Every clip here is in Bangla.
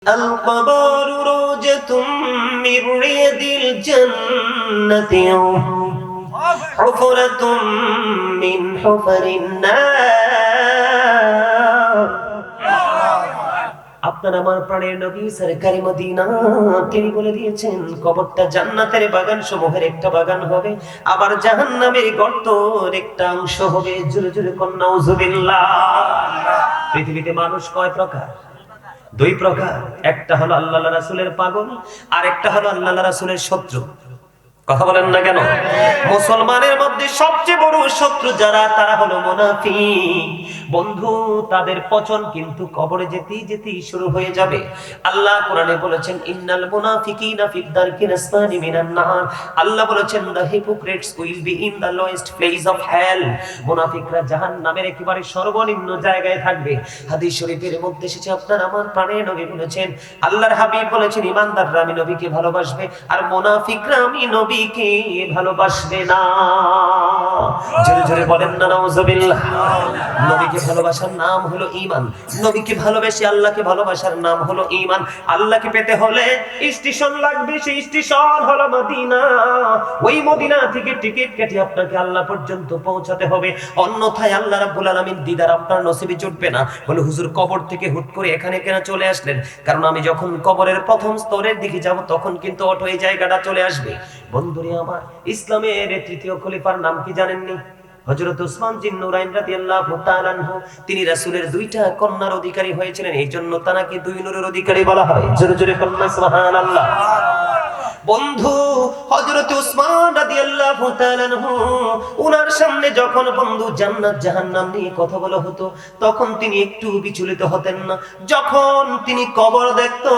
القبر روجة من رياض الجنة حفرة من حفر النار আপনার আমার প্রাণের নবী সরকারি মদিনা তিনি বলে দিয়েছেন কবরটা জান্নাতের বাগান সমূহের একটা বাগান হবে, আবার জাহান্নামের গর্তের একটা অংশ হবে। জোরে জোরে কোন নাউজুবিল্লাহ। পৃথিবীতে মানুষ কয় প্রকার? দুই প্রকার। একটা হলো আল্লাহ রাসূলের পাগল, আর একটা হলো আল্লাহ রাসূলের শত্রু। কথা বলেন না কেন? মুসলমানের মধ্যে সবচেয়ে বড় শত্রু যারা, তারা হলো মুনাফিক। বন্ধু, তাদের পচন কিন্তু কবরে যেতেই যেতেই শুরু হয়ে যাবে। আল্লাহ কোরআনে বলেছেন ইন্নাল মুনাফিকিনা ফিদ দারকিল আসফালি মিনান নার। আল্লাহ বলেছেন the hypocrites will be in the lowest place of hell। মুনাফিকরা জাহান্নামের একেবারে সর্বনিম্ন জায়গায় থাকবে। হাদিস শরীফের মধ্যে এসেছে, আপনার আমার প্রাণের নবী বলেছেন, আল্লাহর হাবিব বলেছেন, ঈমানদাররা আমি নবীকে ভালোবাসবে আর মুনাফিকরা আমি নবীকে ভালোবাসবে না। জোরে জোরে বলেন না নাউজুবিল্লাহ। নবীকে ভালোবাসার নাম হলো ঈমান। নবীকে ভালোবেসে আল্লাহকে ভালোবাসার নাম হলো ঈমান। আল্লাহকে পেতে হলে স্টেশন লাগবে, সেই স্টেশন হলো মদিনা। ওই মদিনা থেকে টিকিট কেটে আপনাকে আল্লাহ পর্যন্ত পৌঁছাতে হবে, অন্যথায় আল্লাহ রাব্বুল আলামিন দিদার আপনার নসিবে জুটবে না। বলে হুজুর কবর থেকে হুট করে এখানে কেন চলে আসলেন? কারণ আমি যখন কবরের প্রথম স্তরের দিকে যাব তখন কিন্তু অটো এই জায়গাটা চলে আসবে। বন্ধুরে আমার, ইসলামের তৃতীয় খলিফার নাম কি জানেননি? হযরত উসমান জিন নুরাইন রাদিয়াল্লাহু তাআলা আনহু। তিনি রাসূলের দুইটা কন্যার অধিকারী হয়েছিলেন, এইজন্য তাকে দুই নূরের অধিকারী বলা হয়। জোরে জোরে কন্যা সুবহানাল্লাহ। বন্ধু, হযরত উসমান রাদিয়াল্লাহু তাআলা আনহু ওনার সামনে যখন বন্ধু জান্নাত জাহান্নাম নিয়ে কথা বলা হতো তখন তিনি একটু বিচলিত হতেন না। যখন তিনি কবর দেখতো,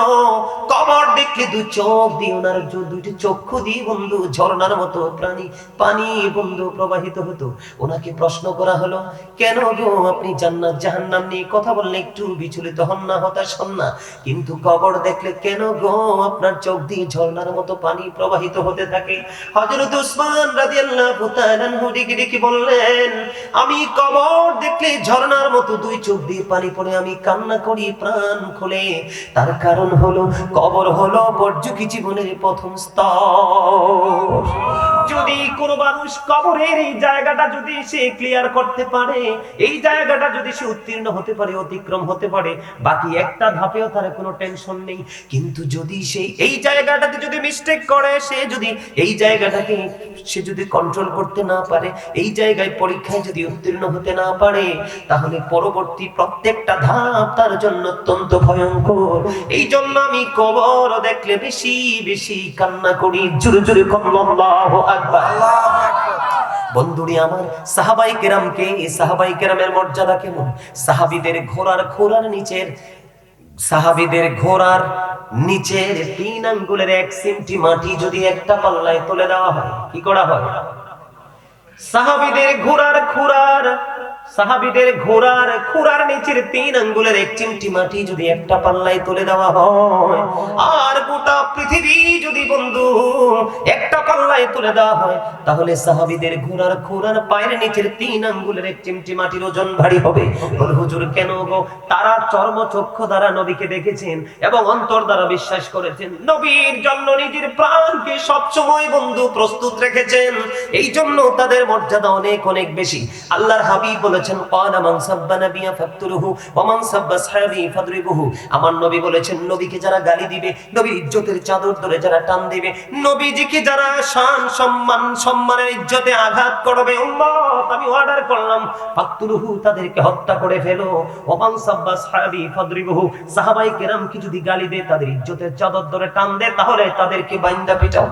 কবর দেখলে দুই চোখ দিয়ে, ওনার দুইটি চক্ষু দিয়ে বন্ধু ঝর্ণার মতো পানি বন্ধু প্রবাহিত হতো। ওনাকে প্রশ্ন করা হলো, কেন গো আপনি জান্নাত জাহান্নাম নিয়ে কথা বললে একটু বিচলিত হন না, হতাশ হন না, কিন্তু কবর দেখলে কেন গো আপনার চোখ দিয়ে ঝর্ণার মতো পানি প্রবাহিত হতে থাকে? হযরত উসমান রাদিয়াল্লাহু তাআলা আনহু ডেকে বললেন, আমি কবর দেখলে ঝর্ণার মতো দুই চোখ দিয়ে পানি পড়ে আমি কান্না করি প্রাণ খুলে। তার কারণ হলো কবর হলো বর্জুকি জীবনের প্রথম স্তর। যদি কোনো মানুষ কবরের এই জায়গাটা যদি সে ক্লিয়ার করতে পারে, এই জায়গাটা যদি সে উত্তীর্ণ হতে পারে, অতিক্রম হতে পারে, বাকি একটা ধাপেও তার কোনো টেনশন নেই। কিন্তু যদি সে এই জায়গাটাতে যদি মিস্টেক করে, সে যদি এই জায়গাটাকে সে যদি কন্ট্রোল করতে না পারে, এই জায়গায় পরীক্ষায় যদি উত্তীর্ণ হতে না পারে, তাহলে পরবর্তী প্রত্যেকটা ধাপ তার জন্য অত্যন্ত ভয়ঙ্কর। এই জন্য আমি কবর দেখলে বেশি বেশি কান্না করি। জোরে জোরে আল্লাহু আকবার। বন্ধুরি আমার, সাহাবায়ে কেরামকে, সাহাবায়ে কেরামের মর্যাদা কেমন? সাহাবীদের ঘোড়ার নিচের 3 আঙ্গুলের 1 সেন্টি মাটি যদি একটা পাল্লায় তুলে দেওয়া হয়, কি করা হয়? সাহাবীদের ঘোড়ার নিচের 3 আঙ্গুলের 1 চিমটি মাটি যদি একটা পাল্লায় তুলে দেওয়া হয়, আর গোটা পৃথিবী যদি বন্ধু একটা পাল্লায় তুলে দেওয়া হয়, তাহলে সাহাবীদের ঘোড়ার পায়ের নিচের 3 আঙ্গুলের 1 চিমটি মাটির ওজন ভারী হবে। বলে হুজুর কেন গো? তারা চর্মচক্ষু দ্বারা নবীকে দেখেছেন এবং অন্তর দ্বারা বিশ্বাস করেছেন, নবীর জন্য নিজের প্রাণকে সবসময় বন্ধু প্রস্তুত রেখেছেন। এই জন্য তাদের মর্যাদা অনেক অনেক বেশি। আল্লাহর হাবিব বলেছেন, ক্বালা মান সাব্বা নাবিয়া ফাকতুলহু ওয়া মান সাব্বা আসহাবি ফাদরিবুহু। আমার নবী বলেছেন, নবীকে যারা গালি দিবে, নবীর ইজ্জতের চাদর ধরে যারা টান দিবে, নবীজিকে যারা শান সম্মানের ইজ্জতে আঘাত করবে, উম্মত আমি অর্ডার করলাম ফাকতুলহু, তাদেরকে হত্যা করে ফেলো। ওয়া মান সাব্বা আসহাবি ফাদরিবুহু, সাহাবায়ে কেরামকে যদি গালি দেয়, তাদের ইজ্জতের চাদর ধরে টান দেয়, তাহলে তাদেরকে বাইন্দা পিটাও।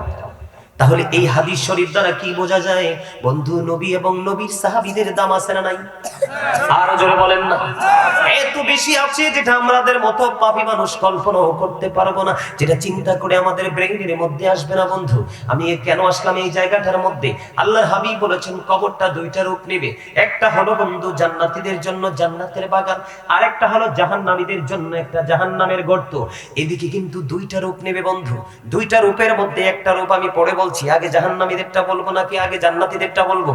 তাহলে এই হাদিস শরীফ দ্বারা কি বোঝা যায়? বন্ধু, নবী এবং নবীর সাহাবীদের দাম আছে না নাই? আরো জোরে বলেন না। এত বেশি আছে যেটা আমাদের মতো পাপী মানুষ কল্পনাও করতে পারবো না, যেটা চিন্তা করে আমাদের ব্রেইনের মধ্যে আসবে না। বন্ধু, আমি কেন আসলাম এই জায়গাটার মধ্যে? আল্লাহর হাবিব বলেছেন কবরটা দুইটা রূপ নেবে। একটা হলো বন্ধু জান্নাতীদের জন্য জান্নাতের বাগান, আর একটা হলো জাহান্নামীদের জন্য একটা জাহান্নামের গর্ত। এদিকে কিন্তু দুইটা রূপ নেবে বন্ধু। দুইটা রূপের মধ্যে একটা রূপ আমি পরে বলছি, আগে জাহান্নামীদেরটা বলবো নাকি আগে জান্নাতীদেরটা বলবো?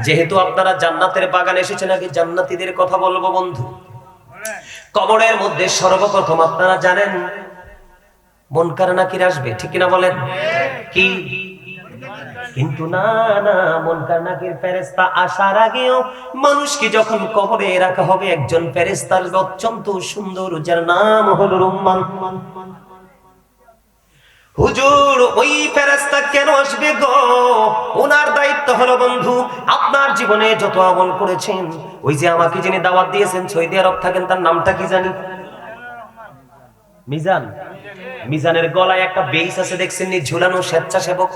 যেহেতু আপনারা জান্নাতের বাগানে এসেছেন, আগে জান্নাতীদের কথা বলবো বন্ধু। কবরের মধ্যে সর্বপ্রথম আপনারা জানেন মুনকার নাকির আসবে, ঠিক কিনা বলেন? কি? কিন্তু না না, মুনকার নাকির ফেরেশতা আসার আগেও মানুষকে যখন কবরে রাখা হবে, একজন ফেরেশতার অত্যন্ত সুন্দর, যার নাম হলো রুম্মান। হুজুর, ওই ফেরেশতা কেন আসবে গো? ওনার দায়িত্ব হলো বন্ধু, আপনার জীবনে যত আমল করেছেন, ওই যে আমাকে যিনি দাওয়াত দিয়েছেন, সৌদি আরব থাকেন, তার নামটা কি জানি? মিজান। মিজানের গলায় একটা বেইস আছে, দেখছেন নি ঝুলানো, স্বেচ্ছাসেবক।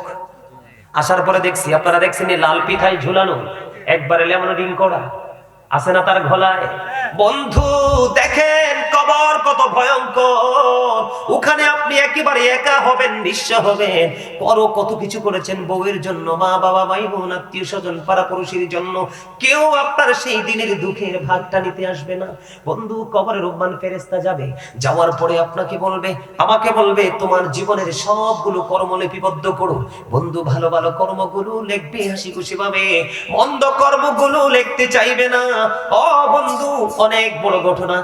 আসার পরে দেখছি, আপনারা দেখছেন লাল পিঠায় ঝুলানো, একবারে লেমন রিং করা আছে না তার গলায়? বন্ধু দেখেন কবর কত ভয়ঙ্কর, ওখানে আপনি একেবারে একা হবেন, নিঃস্ব হবেন। পরও কত কিছু করেছেন বউয়ের জন্য, মা বাবা, ভাই বোন, আত্মীয় স্বজন, পাড়াপড়শির জন্য, কেউ আপনার সেই দিনের দুঃখের ভাগটা নিতে আসবে না। বন্ধু, কবরে রুম্মান ফেরেশতা যাবে, যাওয়ার পরে আপনাকে বলবে, আমাকে বলবে, তোমার জীবনের সবগুলো কর্ম লিপিবদ্ধ করো। বন্ধু, ভালো ভালো কর্মগুলো লিখবে হাসি খুশি ভাবে, মন্দ কর্মগুলো লিখতে চাইবে না। ও বন্ধু, অনেক বড় ঘটনা,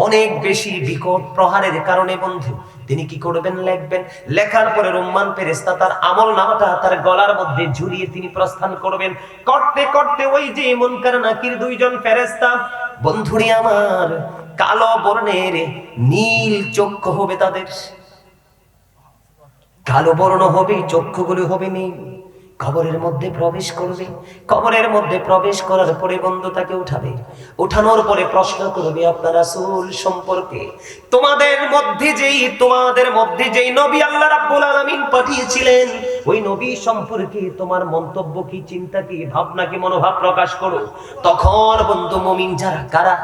অনেক বেশি বিকট প্রহারের কারণে বন্ধু তিনি কি করবেন? লিখবেন। লেখার পরে রুম্মান ফেরেশতা তার আমল নামাটা তার গলার মধ্যে ঝুলিয়ে তিনি প্রস্থান করবেন। করতে করতে ওই যে মুনকার নাকির দুইজন ফেরেশতা, বন্ধুরে আমার, কালো বর্ণের নীল চক্ষু হবে তাদের, কালো বর্ণ হবে, চক্ষুগুলো হবে নীল। কবরের মধ্যে প্রবেশ করবে। কবরের মধ্যে প্রবেশ করার পরে বন্ধু তাকে উঠাবে। উঠানোর পরে প্রশ্ন করবে আপনার রাসূল সম্পর্কে, তোমাদের মধ্যে যেই নবী আল্লাহ রাব্বুল আলামিন পাঠিয়েছিলেন, ওই নবী সম্পর্কে তোমার মন্তব্য কি, চিন্তা কি, ভাবনা কি, মনোভাব প্রকাশ করো। তখন বন্ধু মুমিন যারা, কারা?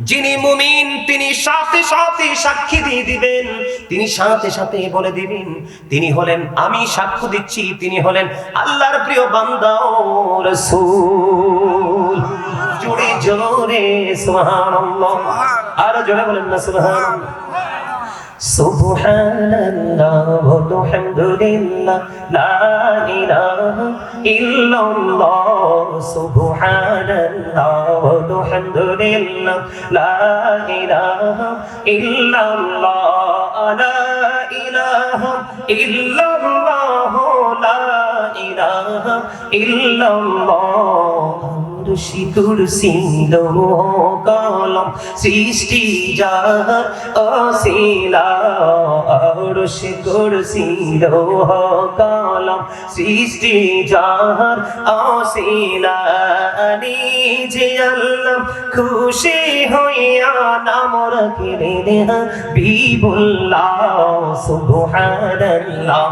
যিনি মুমিন তিনি সাথে সাথে সাক্ষী দিয়ে দিবেন, তিনি সাথে সাথে বলে দিবেন, তিনি হলেন, আমি সাক্ষ্য দিচ্ছি, তিনি হলেন আল্লাহর প্রিয় বান্দা ও রাসূল। জোরে জোরে সুবহানাল্লাহ, আর জোরে বলেন না সুবহানাল্লাহ। সুবহানাল্লাহ ওয়া বিহামদিল্লাহ, লা ইলাহা ইল্লাল্লাহ। সুবহানাল্লাহ ওয়া বিহামদিল্লাহ, লা ইলাহা ইল্লাল্লাহ, লা ইলাহা ইল্লাল্লাহ, লা ইলাহা ইল্লাল্লাহ। কুরসি লৌহ কলম সৃষ্টি যার অসিলা, আরশে কুরসি লৌহ কলম সৃষ্টি যার অসিলা, নিজে আল্লাহ খুশি হইয়া নাম রাখিলেন হাবিবুল্লাহ। সুবহানাল্লাহ,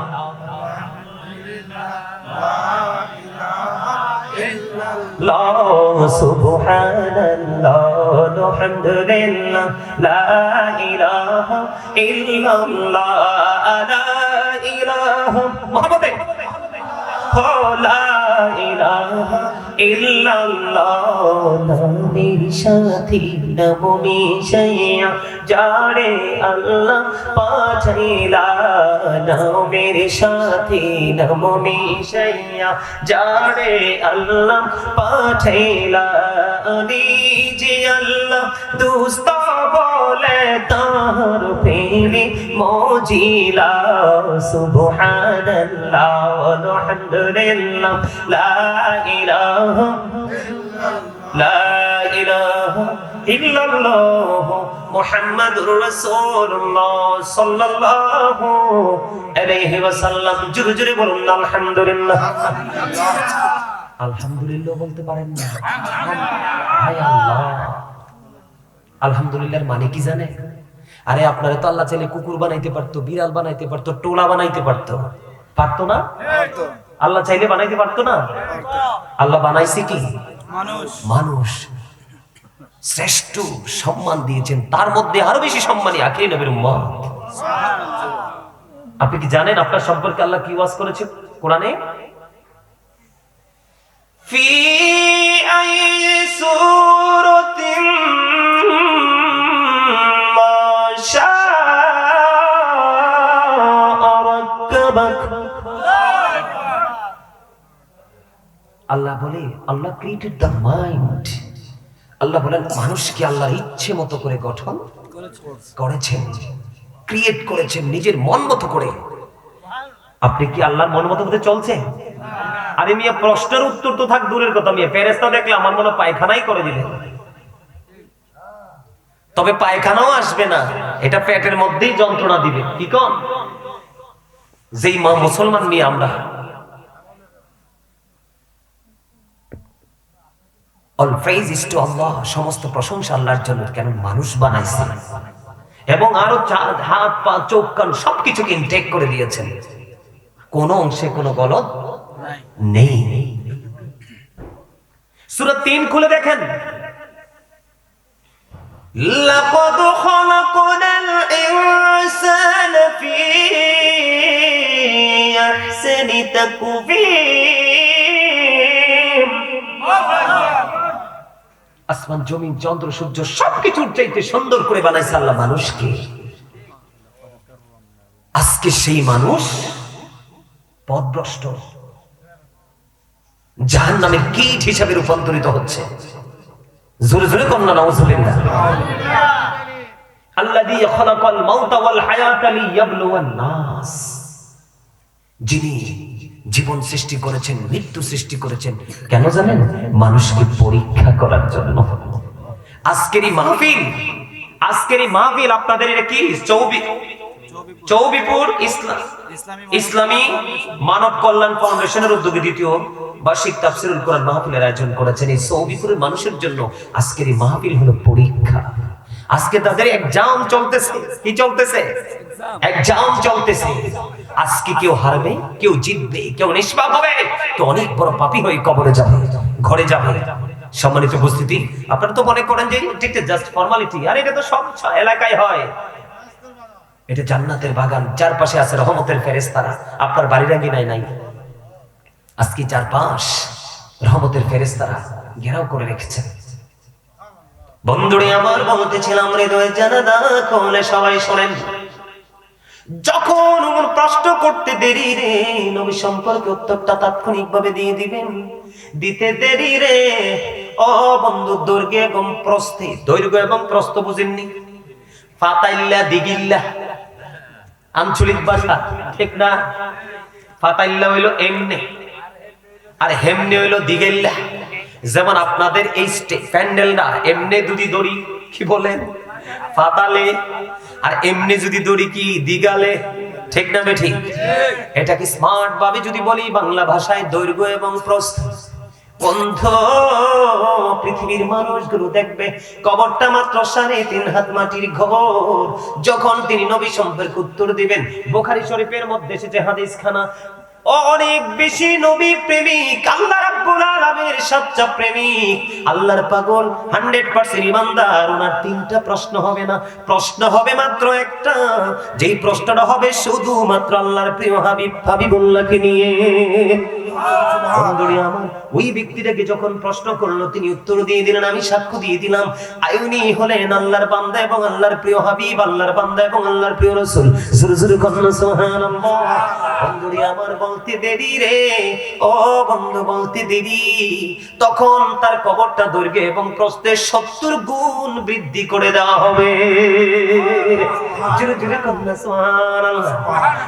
সুবহানাল্লাহ, আলহামদুলিল্লাহ, লা ইলাহা ইল্লাল্লাহ, লা ইলাহা মুহাম্মাদে, লা ইলাহা ইল্লাল্লাহ। নামের সাথী নাম মিশাইয়া যারে আল্লাহ পাঠাইলা, নামের সাথী নাম মিশাইয়া যারে আল্লাহ পাঠাইলা, নিজে আল্লাহ দুস্ত বলে তার প্রেমে মজিলা। সুবহানাল্লাহ, আলহামদুলিল্লাহ, লা ইলাহা ইল্লাল্লাহ, মুহাম্মাদুর রাসূলুল্লাহ সাল্লাল্লাহু আলাইহি ওয়াসাল্লাম। জোরে জোরে বলুন আলহামদুলিল্লাহ। আলহামদুলিল্লাহ বলতে পারেন না? হায় আল্লাহ, আলহামদুলিল্লাহর মানে কি জানে? আরে আপনারা তো আল্লাহ চাইলে কুকুর বানাইতে পারতো, বিড়াল বানাইতে পারতো, টোলা বানাইতে পারতো, পারতো না? আল্লাহ চাইলে বানাইতে পারতো না? আল্লাহ বানাইছে কি? মানুষ। শ্রেষ্ঠ সম্মান দিয়েছেন, তার মধ্যে আরো বেশি সম্মানী আখিরি নবীর উম্মত। আপনি কি জানেন আপনার সম্পর্কে আল্লাহ কি ওয়াজ করেছে কোরআনে? ফি আই সূরাতিন মা শাআ রাক্কাবাক। আল্লাহ বলে, আল্লাহ ক্রিয়েটেড দ্য মাইন্ড, আল্লাহ বলেন মানুষকে আল্লাহর ইচ্ছে মতো করে গঠন করেছেন, ক্রিয়েট করেছেন নিজের মন মতো করে। আপনি কি আল্লাহর মন মতো করে চলছেন? আরে মিয়া, প্রশ্নের উত্তর তো থাক দূরের কথা, মিয়া ফেরেশতা দেখলে আমার মনে পায়খানাই করে দিলেন। তবে পায়খানাও আসবে না, এটা পেটের মধ্যেই যন্ত্রণা দিবে। কি কোন? যেই মা মুসলমান মিয়া আমরা, অল প্রেইজ ইজ টু আল্লাহ, সমস্ত প্রশংসা আল্লাহর জন্য, কেন মানুষ বানাইছেন এবং আরো হাত পা চোখ কান সবকিছুকে ইনটেক করে দিয়েছেন, কোন অংশে কোনো গলদ নেই। সূরা ৩ খুলে দেখেন, লাকাদ খালাকনাল ইনসানা ফি আহসানি তাকওয়িম। আসমান জমিন চন্দ্র সূর্য সবকিছুর চাইতে সুন্দর করে বানাইছে আল্লাহ মানুষকে। আজকে সেই মানুষ পথভ্রষ্ট, জাহান্নামের কীট হিসাবে রূপান্তরিত হচ্ছে। জোরে জোরে কন্যা নাউজুবিল্লাহ। আল্লাযী খালাকাল মাউতা ওয়াল হায়াতা লিয়াবলুওয়ান নাস, যিনি জীবন সৃষ্টি করেছেন, মৃত্যু সৃষ্টি করেছেন, কেন জানেন? মানুষকে পরীক্ষা করার জন্য। আজকের এই মাহফিল আপনাদের এটা কি? চৌবিপুর ইসলামী মানব কল্যাণ ফাউন্ডেশনের উদ্যোগে দ্বিতীয় বার্ষিক তাফসীরুল কোরআন মাহফিলের আয়োজন করেছেন। এই চৌবিপুরের মানুষের জন্য আজকের এই মাহফিল হলো পরীক্ষা। আজকে তাদের এক্সাম চলতেছে। কি চলতেছে? এক্সাম চলতেছে। আজকে কেউ হারবে, কেউ জিতবে, কেউ নিষ্পাপ হবে, তো অনেক বড় পাপী হয়ে কবরে যাবে, ঘরে যাবে। সম্মানিত উপস্থিতি, আপনারা তো মনে করেন যে এটা জাস্ট ফর্মালিটি, আর এটা তো সব এলাকায় হয়। এটা জান্নাতের বাগান, চারপাশে আছে রহমতের ফেরেশতারা। আপনার বাড়ির আগে নাই, আজকে চারপাশ রহমতের ফেরেশতারা ঘেরাও করে রেখেছেন। বন্ধুরে আমার, বলতেছিলাম হৃদয় জানালা খোলে, সবাই শোনেন। যখন প্রশ্ন করতে দেরি রে, নবী সম্পর্কে উত্তরটা তাৎক্ষণিকভাবে দিয়ে দিবেন। দিতে দেরি রে ও বন্ধু, দৈর্ঘ্য এবং প্রস্থ বুঝেননি? ফাতাইল্লা দিগিল্লা আঞ্চলিক ভাষা, ঠিক না? ফাতাইল্লা হইলো এমনে, আর হেমনে হইলো দিগেল্লা। যেমন আপনাদের এই প্যান্ডেলটা এমনে যদি দড়ি কি বলেন? ফাতালে, আর এমনি যদি দড়ি কি? দিগালে, ঠিক না বে ঠিক? এটা কি স্মার্ট ভাবে যদি বলি বাংলা ভাষায়, দৈর্ঘ্য এবং প্রস্থ। বন্ধু, পৃথিবীর মানুষগুলো দেখবে কবরটা মাত্র 3.5 হাত মাটির ঘর। যখন তিনি নবী সম্পর্কে উত্তর দিবেন, বুখারী শরীফের মধ্যে এসেছে হাদিস খানা, অনেক বেশি নবী প্রেমিক, আল্লাহ রাব্বুল আলামিনের সচ্চা প্রেমিক, আল্লাহর পাগল, 100% ইমানদার। ওনার 3টা প্রশ্ন হবে না, প্রশ্ন হবে মাত্র একটা। যেই প্রশ্নটা হবে শুধুমাত্র আল্লাহর প্রিয় হাবিবুল্লাহকে নিয়ে। বন্ধুরে আমার, ওই ব্যক্তিটাকে যখন প্রশ্ন করলো, তিনি উত্তর দিয়ে দিলেন, আমি সাক্ষ্য দিয়ে দিলাম আইনি হলেন আল্লাহর বান্দা এবং আল্লাহর প্রিয় হাবিব, আল্লাহর বান্দা এবং আল্লাহর প্রিয় রাসূল। জোরে জোরে কন্না সুবহানাল্লাহ। বন্ধুরে আমার, বলতে দেরি রে ও বন্ধু, বলতে দেরি। তখন তার কবরটা দৈর্ঘ্য এবং প্রস্থে 70 গুণ বৃদ্ধি করে দেওয়া হবে। জোরে জোরে কন্না সুবহানাল্লাহ।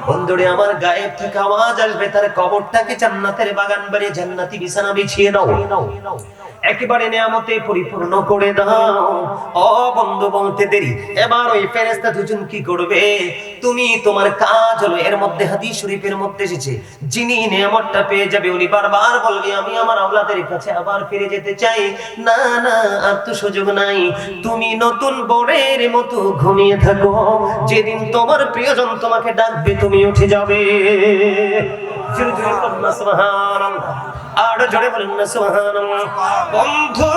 বন্ধুরে আমার, গায়েব থেকে আওয়াজ আসবে, তার কবরটাকে জান্নাতের বাগান বানিয়ে জান্নাতি বিছানা বিছিয়ে দাও, একেবারে নিয়ামতে পরিপূর্ণ করে দাও। ও বন্ধু, বলতে দেরি। এবার ওই ফেরেশতা দুজন কি করবে? তুমি তোমার কাজ হলো, এর মধ্যে হাদিস শরীফের মধ্যে এসেছে, যিনি নিয়ামতটা পেয়ে যাবে উনি বারবার বলবে, আমি আমার আওলাদের কাছে আবার ফিরে যেতে চাই। না না, আর তো সুযোগ নাই। তুমি নতুন বোরের মতো ঘুমিয়ে থাকো, যেদিন তোমার প্রিয়জন তোমাকে ডাকবে তুমি উঠে যাবে। জোরে জোরে বলুন সুবহানাল্লাহ, আর জোরে বলুন না সুবহানাল্লাহ। বন্ধু,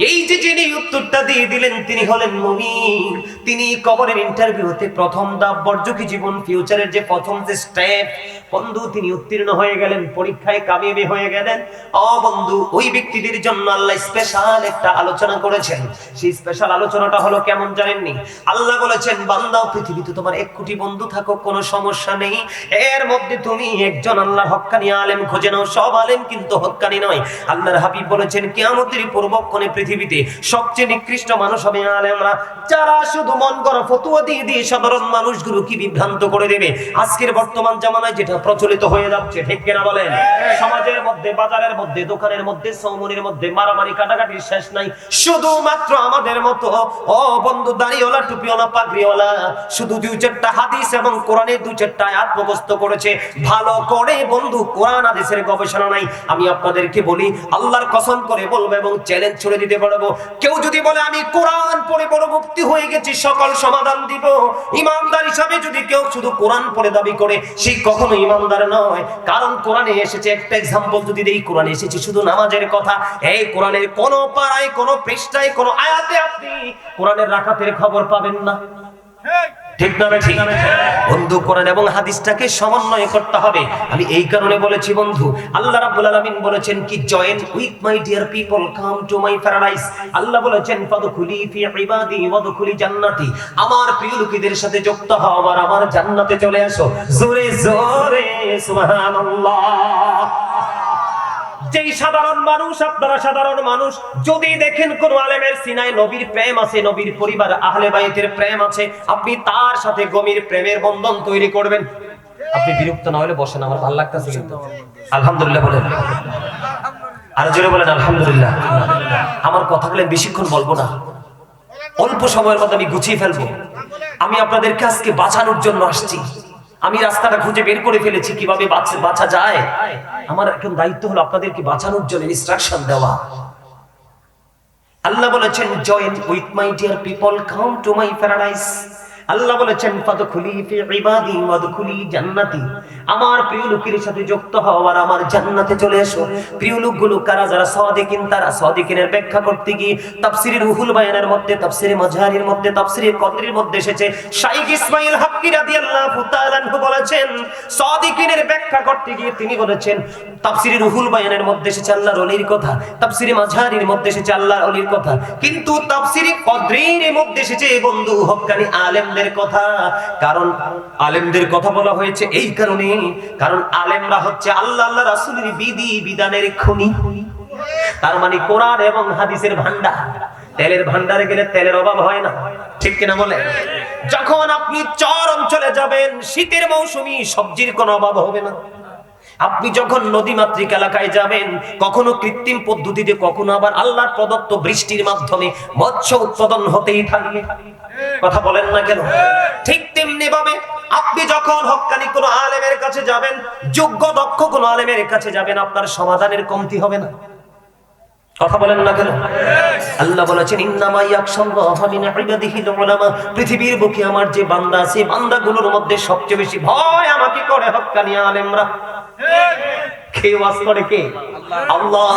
এই যে যিনি উত্তরটা দিয়ে দিলেন, তিনি হলেন মুমিন। তিনি কবরের ইন্টারভিউতে প্রথম ধাপ, বর্জকি জীবন, ফিউচারের যে প্রথম যে স্টেপ, বন্ধু তিনি উত্তীর্ণ হয়ে গেলেন, পরীক্ষায় কামিয়াবি হয়ে গেলেন। ও বন্ধু, ওই ব্যক্তিদের জন্য আল্লাহ স্পেশাল একটা আলোচনা করেছেন। সেই স্পেশাল আলোচনাটা হলো কেমন জানেননি? আল্লাহ বলেছেন, বান্দা, পৃথিবীতে তোমার 1 কোটি বন্ধু থাকুক কোনো সমস্যা নেই, এর মধ্যে তুমি একজন আল্লাহর হক্কানি আলেম খুঁজে নাও। সব আলেম কিন্তু কিন্তু হক্কানি নয়। আল্লাহর হাবিব বলেছেন কিয়ামতের পূর্বক্ষণে পৃথিবীতে সবচেয়ে নিকৃষ্ট মানুষ হবে আলেমরা, যারা শুধু মন গড়া ফতোয়া দিয়ে দিয়ে সাধারণ মানুষগুলো কি বিভ্রান্ত করে দেবে। আজকের বর্তমান জামানায় যেটা প্রচলিত হয়ে যাচ্ছে, ঠিক কিনা বলেন? সমাজের মধ্যে, বাজারের মধ্যে, দোকানের মধ্যে, সৌমনির মধ্যে মারামারি কাটাকাটির শেষ নাই। শুধুমাত্র আমাদের মতো ও বন্ধু দাড়িওয়ালা, টুপিওয়ালা, পাগড়িওয়ালা শুধু দুই চারটা হাদিস এবং কোরআনের দুই চারটা আয়াত মুখস্থ করেছে, ভালো করে বন্ধু কোরআন হাদিসের গবেষণা নাই। আমি আপনাদেরকে বলি, আল্লাহর কসম করে বলবো এবং চ্যালেঞ্জ ছুড়ে দিতে পারবো, কেউ যদি বলে আমি কোরআন পড়ে বড় মুক্তি হয়ে গেছি, সকল সমাধান দিব, ইমানদার হিসাবে যদি কেউ শুধু কোরআন পড়ে দাবি করে, সে কখনো ইমানদার নয়। কারণ কোরআনে এসেছে, একটা এক্সাম্পল যদি দেই, কোরআনে এসেছে শুধু নামাজের কথা। এই কোরআনের কোন পারায়, কোন পৃষ্ঠায়, কোন আয়াতে আপনি কোরআনের রাকাতের খবর পাবেন না। ঠিক না ঠিক? বন্ধু কোরআন এবং হাদিসটাকে সমন্বয় করতে হবে। আমি এই কারণে বলেছি বন্ধু, আল্লাহ রাব্বুল আলামিন বলেছেন কি, join with my dear people, come to my paradise. আল্লাহ বলেছেন ফাদখুলি ফি ইবাদি ওয়াদখুলি জান্নাতি, আমার প্রিয় লোকেদের সাথে যুক্ত হও আর আমার জান্নাতে চলে আসো। জোরে জোরে সুবহানাল্লাহ। যেই সাধারণ মানুষ, আপনারা সাধারণ মানুষ, যদি দেখেন কোন আলেমের সিনায় নবীর প্রেম আছে, নবীর পরিবার আহলে বাইতের প্রেম আছে, আপনি তার সাথে গভীর প্রেমের বন্ধন তৈরি করবেন। আপনি বিরক্ত না হলে বসেন, আমার ভালো লাগতেছে কিন্তু। আলহামদুলিল্লাহ বলেন, আর জোরে বলেন আলহামদুলিল্লাহ। আমার কথাগুলো বেশিক্ষণ বলবো না, অল্প সময়ের মধ্যে আমি গুছিয়ে ফেলবো। আমি আপনাদেরকে আজকে বাঁচানোর জন্য আসছি। আমি রাস্তাটা খুঁজে বের করে ফেলেছি কিভাবে বাঁচা যায়। আমার এখন দায়িত্ব হলো আপনাদেরকে বাঁচানোর জন্য ইনস্ট্রাকশন দেওয়া। আল্লাহ বলেছেন join with my dear people, come to my paradise. আল্লাহ বলেছেন ফাদখুলি ফি ইবাদি ওয়াদখুলি জান্নাতি, আমার প্রিয় লোকের সাথে যুক্ত হও আর আমার জান্নাতে চলে এসো। প্রিয় লোকগুলো কারা? যারা সাদিকিন। তারা সাদিকিনের ব্যাখ্যা করতে গিয়ে তাফসীরে রুহুল বায়ানের মধ্যে, তাফসীরে মাঝহারির মধ্যে, তাফসীরে কদরির মধ্যে এসেছে। শাইখ ইসমাঈল হাক্কি রাদিয়াল্লাহু তাআলা আনহু বলেছেন, সাদিকিনের ব্যাখ্যা করতে গিয়ে তিনি বলেছেন, তাফসীরে রুহুল বায়ানের মধ্যে এসেছে আল্লাহর ওলির কথা, তাফসীরে মাঝহারির মধ্যে এসেছে আল্লাহর ওলির কথা, কিন্তু তাফসীরে কদরির মধ্যে এসেছে বন্ধু হক্কানি আলেম কথা। কারণ আলেমদের কথা বলা হয়েছে এই কারণে, কারণ আলেমরা হচ্ছে আল্লাহ আল্লাহ রাসূলের বিধি বিধানের খনি। তার মানে কোরআন এবং হাদিসের ভান্ডার। তেলের ভান্ডারে গেলে তেলের অভাব হয় না, ঠিক কিনা বলে? যখন আপনি চর অঞ্চলে যাবেন, শীতের মৌসুমী, সবজির কোনো অভাব হবে না। আপনি যখন নদীমাতৃক এলাকায় যাবেন, কখনো কৃত্রিম পদ্ধতিতে, কখনো আবার আল্লাহর প্রদত্ত বৃষ্টির মাধ্যমে মৎস্য উৎপাদন হতেই থাকবে। কথা বলেন না কেন? ঠিক তেমনি ভাবে আপনি যখন হক্কানি কোন আলেমের কাছে যাবেন, যোগ্য দক্ষ কোন আলেমের কাছে যাবেন, আপনার সমাধানের কমতি হবে না। কথা বলেন না কেন? আল্লাহ বলেছেন ইন্নামা ইয়াখশাল্লাহা মিন ইবাদিহিল উলামা, পৃথিবীর বুকে আমার যে বান্দা আছে, বান্দাগুলোর মধ্যে সবচেয়ে বেশি ভয় আমাকে করে হক্কানি আলেমরা। কে ওয়াজ করে? কে? আল্লাহ।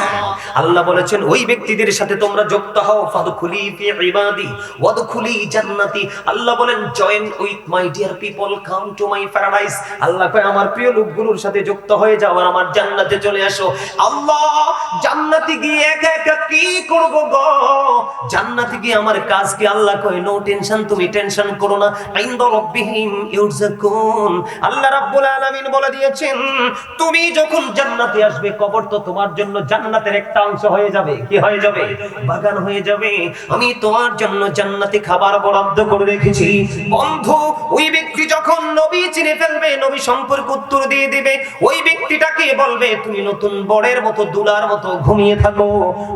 আল্লাহ বলেছেন ওই ব্যক্তিদের সাথে তোমরা যুক্ত হও, ফাদখুলি ফি ইবাদি ওয়াদখুলি জান্নাতি। আল্লাহ বলেন join with my dear people, come to my paradise. আল্লাহ কয় আমার প্রিয় লোকগুলোর সাথে যুক্ত হয়ে যাও আর আমার জান্নাতে চলে আসো। আল্লাহ, জান্নাতে গিয়ে একা একা কি করব গো? জান্নাতে গিয়ে আমার কাজ কি? আল্লাহ কয় নো টেনশন, তুমি টেনশন করো না। ইনদা রাব্বিহিম ইউরযাকুন। আল্লাহ রাব্বুল আলামিন বলে দিয়েছেন তুমি যখন জান্নাতে আসবে, কবর তো তোমার জন্য জান্নাতের একটা অংশ হয়ে যাবে। কি হয়ে যাবে? বাগান হয়ে যাবে। আমি তোমার জন্য জান্নাতে খাবার বরাদ্দ করে রেখেছি। বন্ধু, ওই ব্যক্তি যখন নবী চিনে ফেলবে, নবী সম্পর্কে উত্তর দিয়ে দিবে, ওই ব্যক্তিটাকে বলবে তুমি নতুন বড়ের মতো, দুলার মতো ঘুমিয়ে থাকো।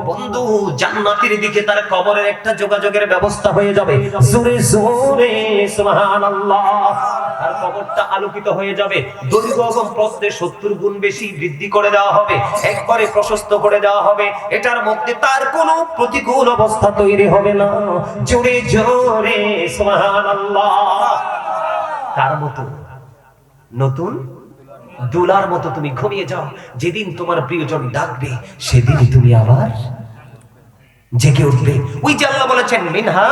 বন্ধু, জান্নাতের দিকে তার কবরের একটা যোগাযোগের ব্যবস্থা হয়ে যাবে। জোরে জোরে সুবহানাল্লাহ। তার কবরটা আলোকিত হয়ে যাবে। দৈর্ঘ্য এবং প্রস্থে 70 গুণ বেশি বৃদ্ধি করে দেওয়া হবে, একবারে প্রশস্ত করে দেওয়া হবে। এটার মধ্যে তার কোনো প্রতিকূল অবস্থা তৈরি হবে না। জোরে জোরে সুবহানাল্লাহ। কার মতো? নতুন দুলার মতো তুমি ঘুমিয়ে যাও। যেদিন তোমার প্রিয়জন ডাকবে, সেদিনই তুমি আবার জেগে উঠবে। ওই যে আল্লাহ বলেছেন মিনহা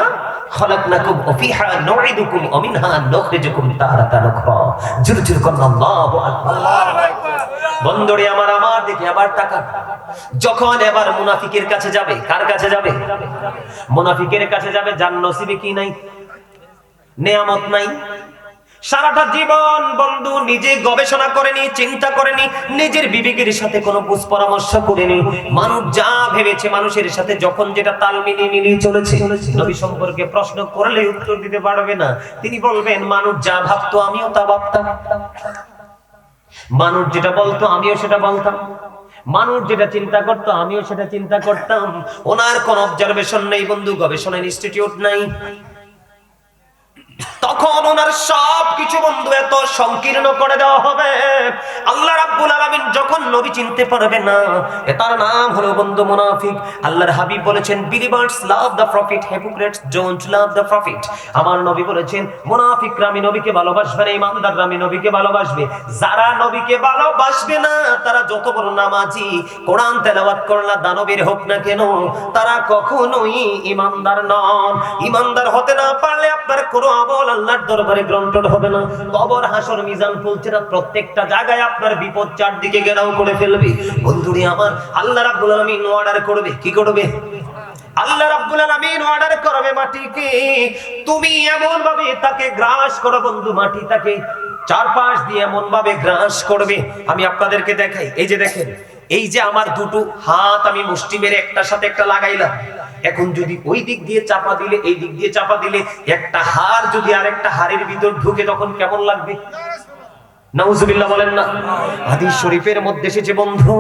খালাকনাকুম ওয়া ফিহা নুঈদুকুম ওয়া মিনহা নুখরিজুকুম তারাতান উখরা। জোরে জোরে বলুন আল্লাহু আকবার। বন্ধুরে আমার দিকে আবার তাকান। যখন এবার মুনাফিকের কাছে যাবে, কার কাছে যাবে? মুনাফিকের কাছে যাবে। যার নসিবে কি নাই? নেয়ামত নাই, সারাটা জীবন বন্ধু নিজে গবেষণা করেনি, চিন্তা করেনি, নিজের বিবেকের সাথে কোনো বুঝ পরামর্শ করেনি। মানুষ যা ভেবেছে, মানুষের সাথে যখন যেটা তাল মিলিয়ে চলেছে। নবী সম্পর্কে প্রশ্ন করলে উত্তর দিতে পারবে না। তিনি বলবেন, মানুষ যা ভাবতো আমিও তা ভাবতাম, মানুষ যেটা বলতো আমিও সেটা বলতাম, মানুষ যেটা চিন্তা করতো আমিও সেটা চিন্তা করতাম। ওনার কোন অবজারভেশন নেই বন্ধু, গবেষণা ইনস্টিটিউট নাই। তখন ওনার সবকিছু বন্ধু এত সংকীর্ণ করে দেওয়া হবে। আল্লাহ রাব্বুল আলামিন যখন নবী চিনতে পারবে না, তার নাম হলো বন্ধু মুনাফিক। আল্লাহর হাবিব বলেছেন, believers love the prophet, hypocrites don't love the prophet। আমার নবী বলেছেন, মুনাফিকরা আমি নবীকে ভালোবাসবে না, ইমানদাররা আমি নবীকে ভালোবাসবে। যারা নবীকে ভালোবাসবে না, তারা যত বড় নামাজি, কোরআন তেলাওয়াত করলা দানবীর হোক না কেন, তারা কখনোই ইমানদার নন। ইমানদার হতে না পারলে আপনার কোনো আমল আল্লাহর দরবারে গ্রহণ হবে না। কবর, হাসর, মিজান, ফুলসিরাত, প্রত্যেকটা জায়গায় আপনার বিপদ চারদিকে ঘেরাও করে ফেলবে। বন্ধুরে আমার, আল্লাহ রাব্বুল আলামিন অর্ডার করবে, কি করবে? আল্লাহ রাব্বুল আলামিন অর্ডার করবে মাটিকে, তুমি এমন ভাবে তাকে গ্রাস করো বন্ধু, মাটি তাকে চারপাশ দিয়ে এমন ভাবে গ্রাস করবে। আমি আপনাদেরকে দেখাই, এই যে দেখেন, এই যে আমার দুটো হাত আমি মুষ্টি মেরে একটার সাথে একটা লাগাইলাম। এখন যদি ওই দিক দিয়ে চাপা দিলে, এই দিক দিয়ে চাপা দিলে, একটা হাড় যদি আরেকটা হাড়ের ভিতর ঢুকে, তখন কেমন লাগবে? নাউজুবিল্লাহ বলেন না? হাদিস শরীফের মধ্যে এসেছে বন্ধু।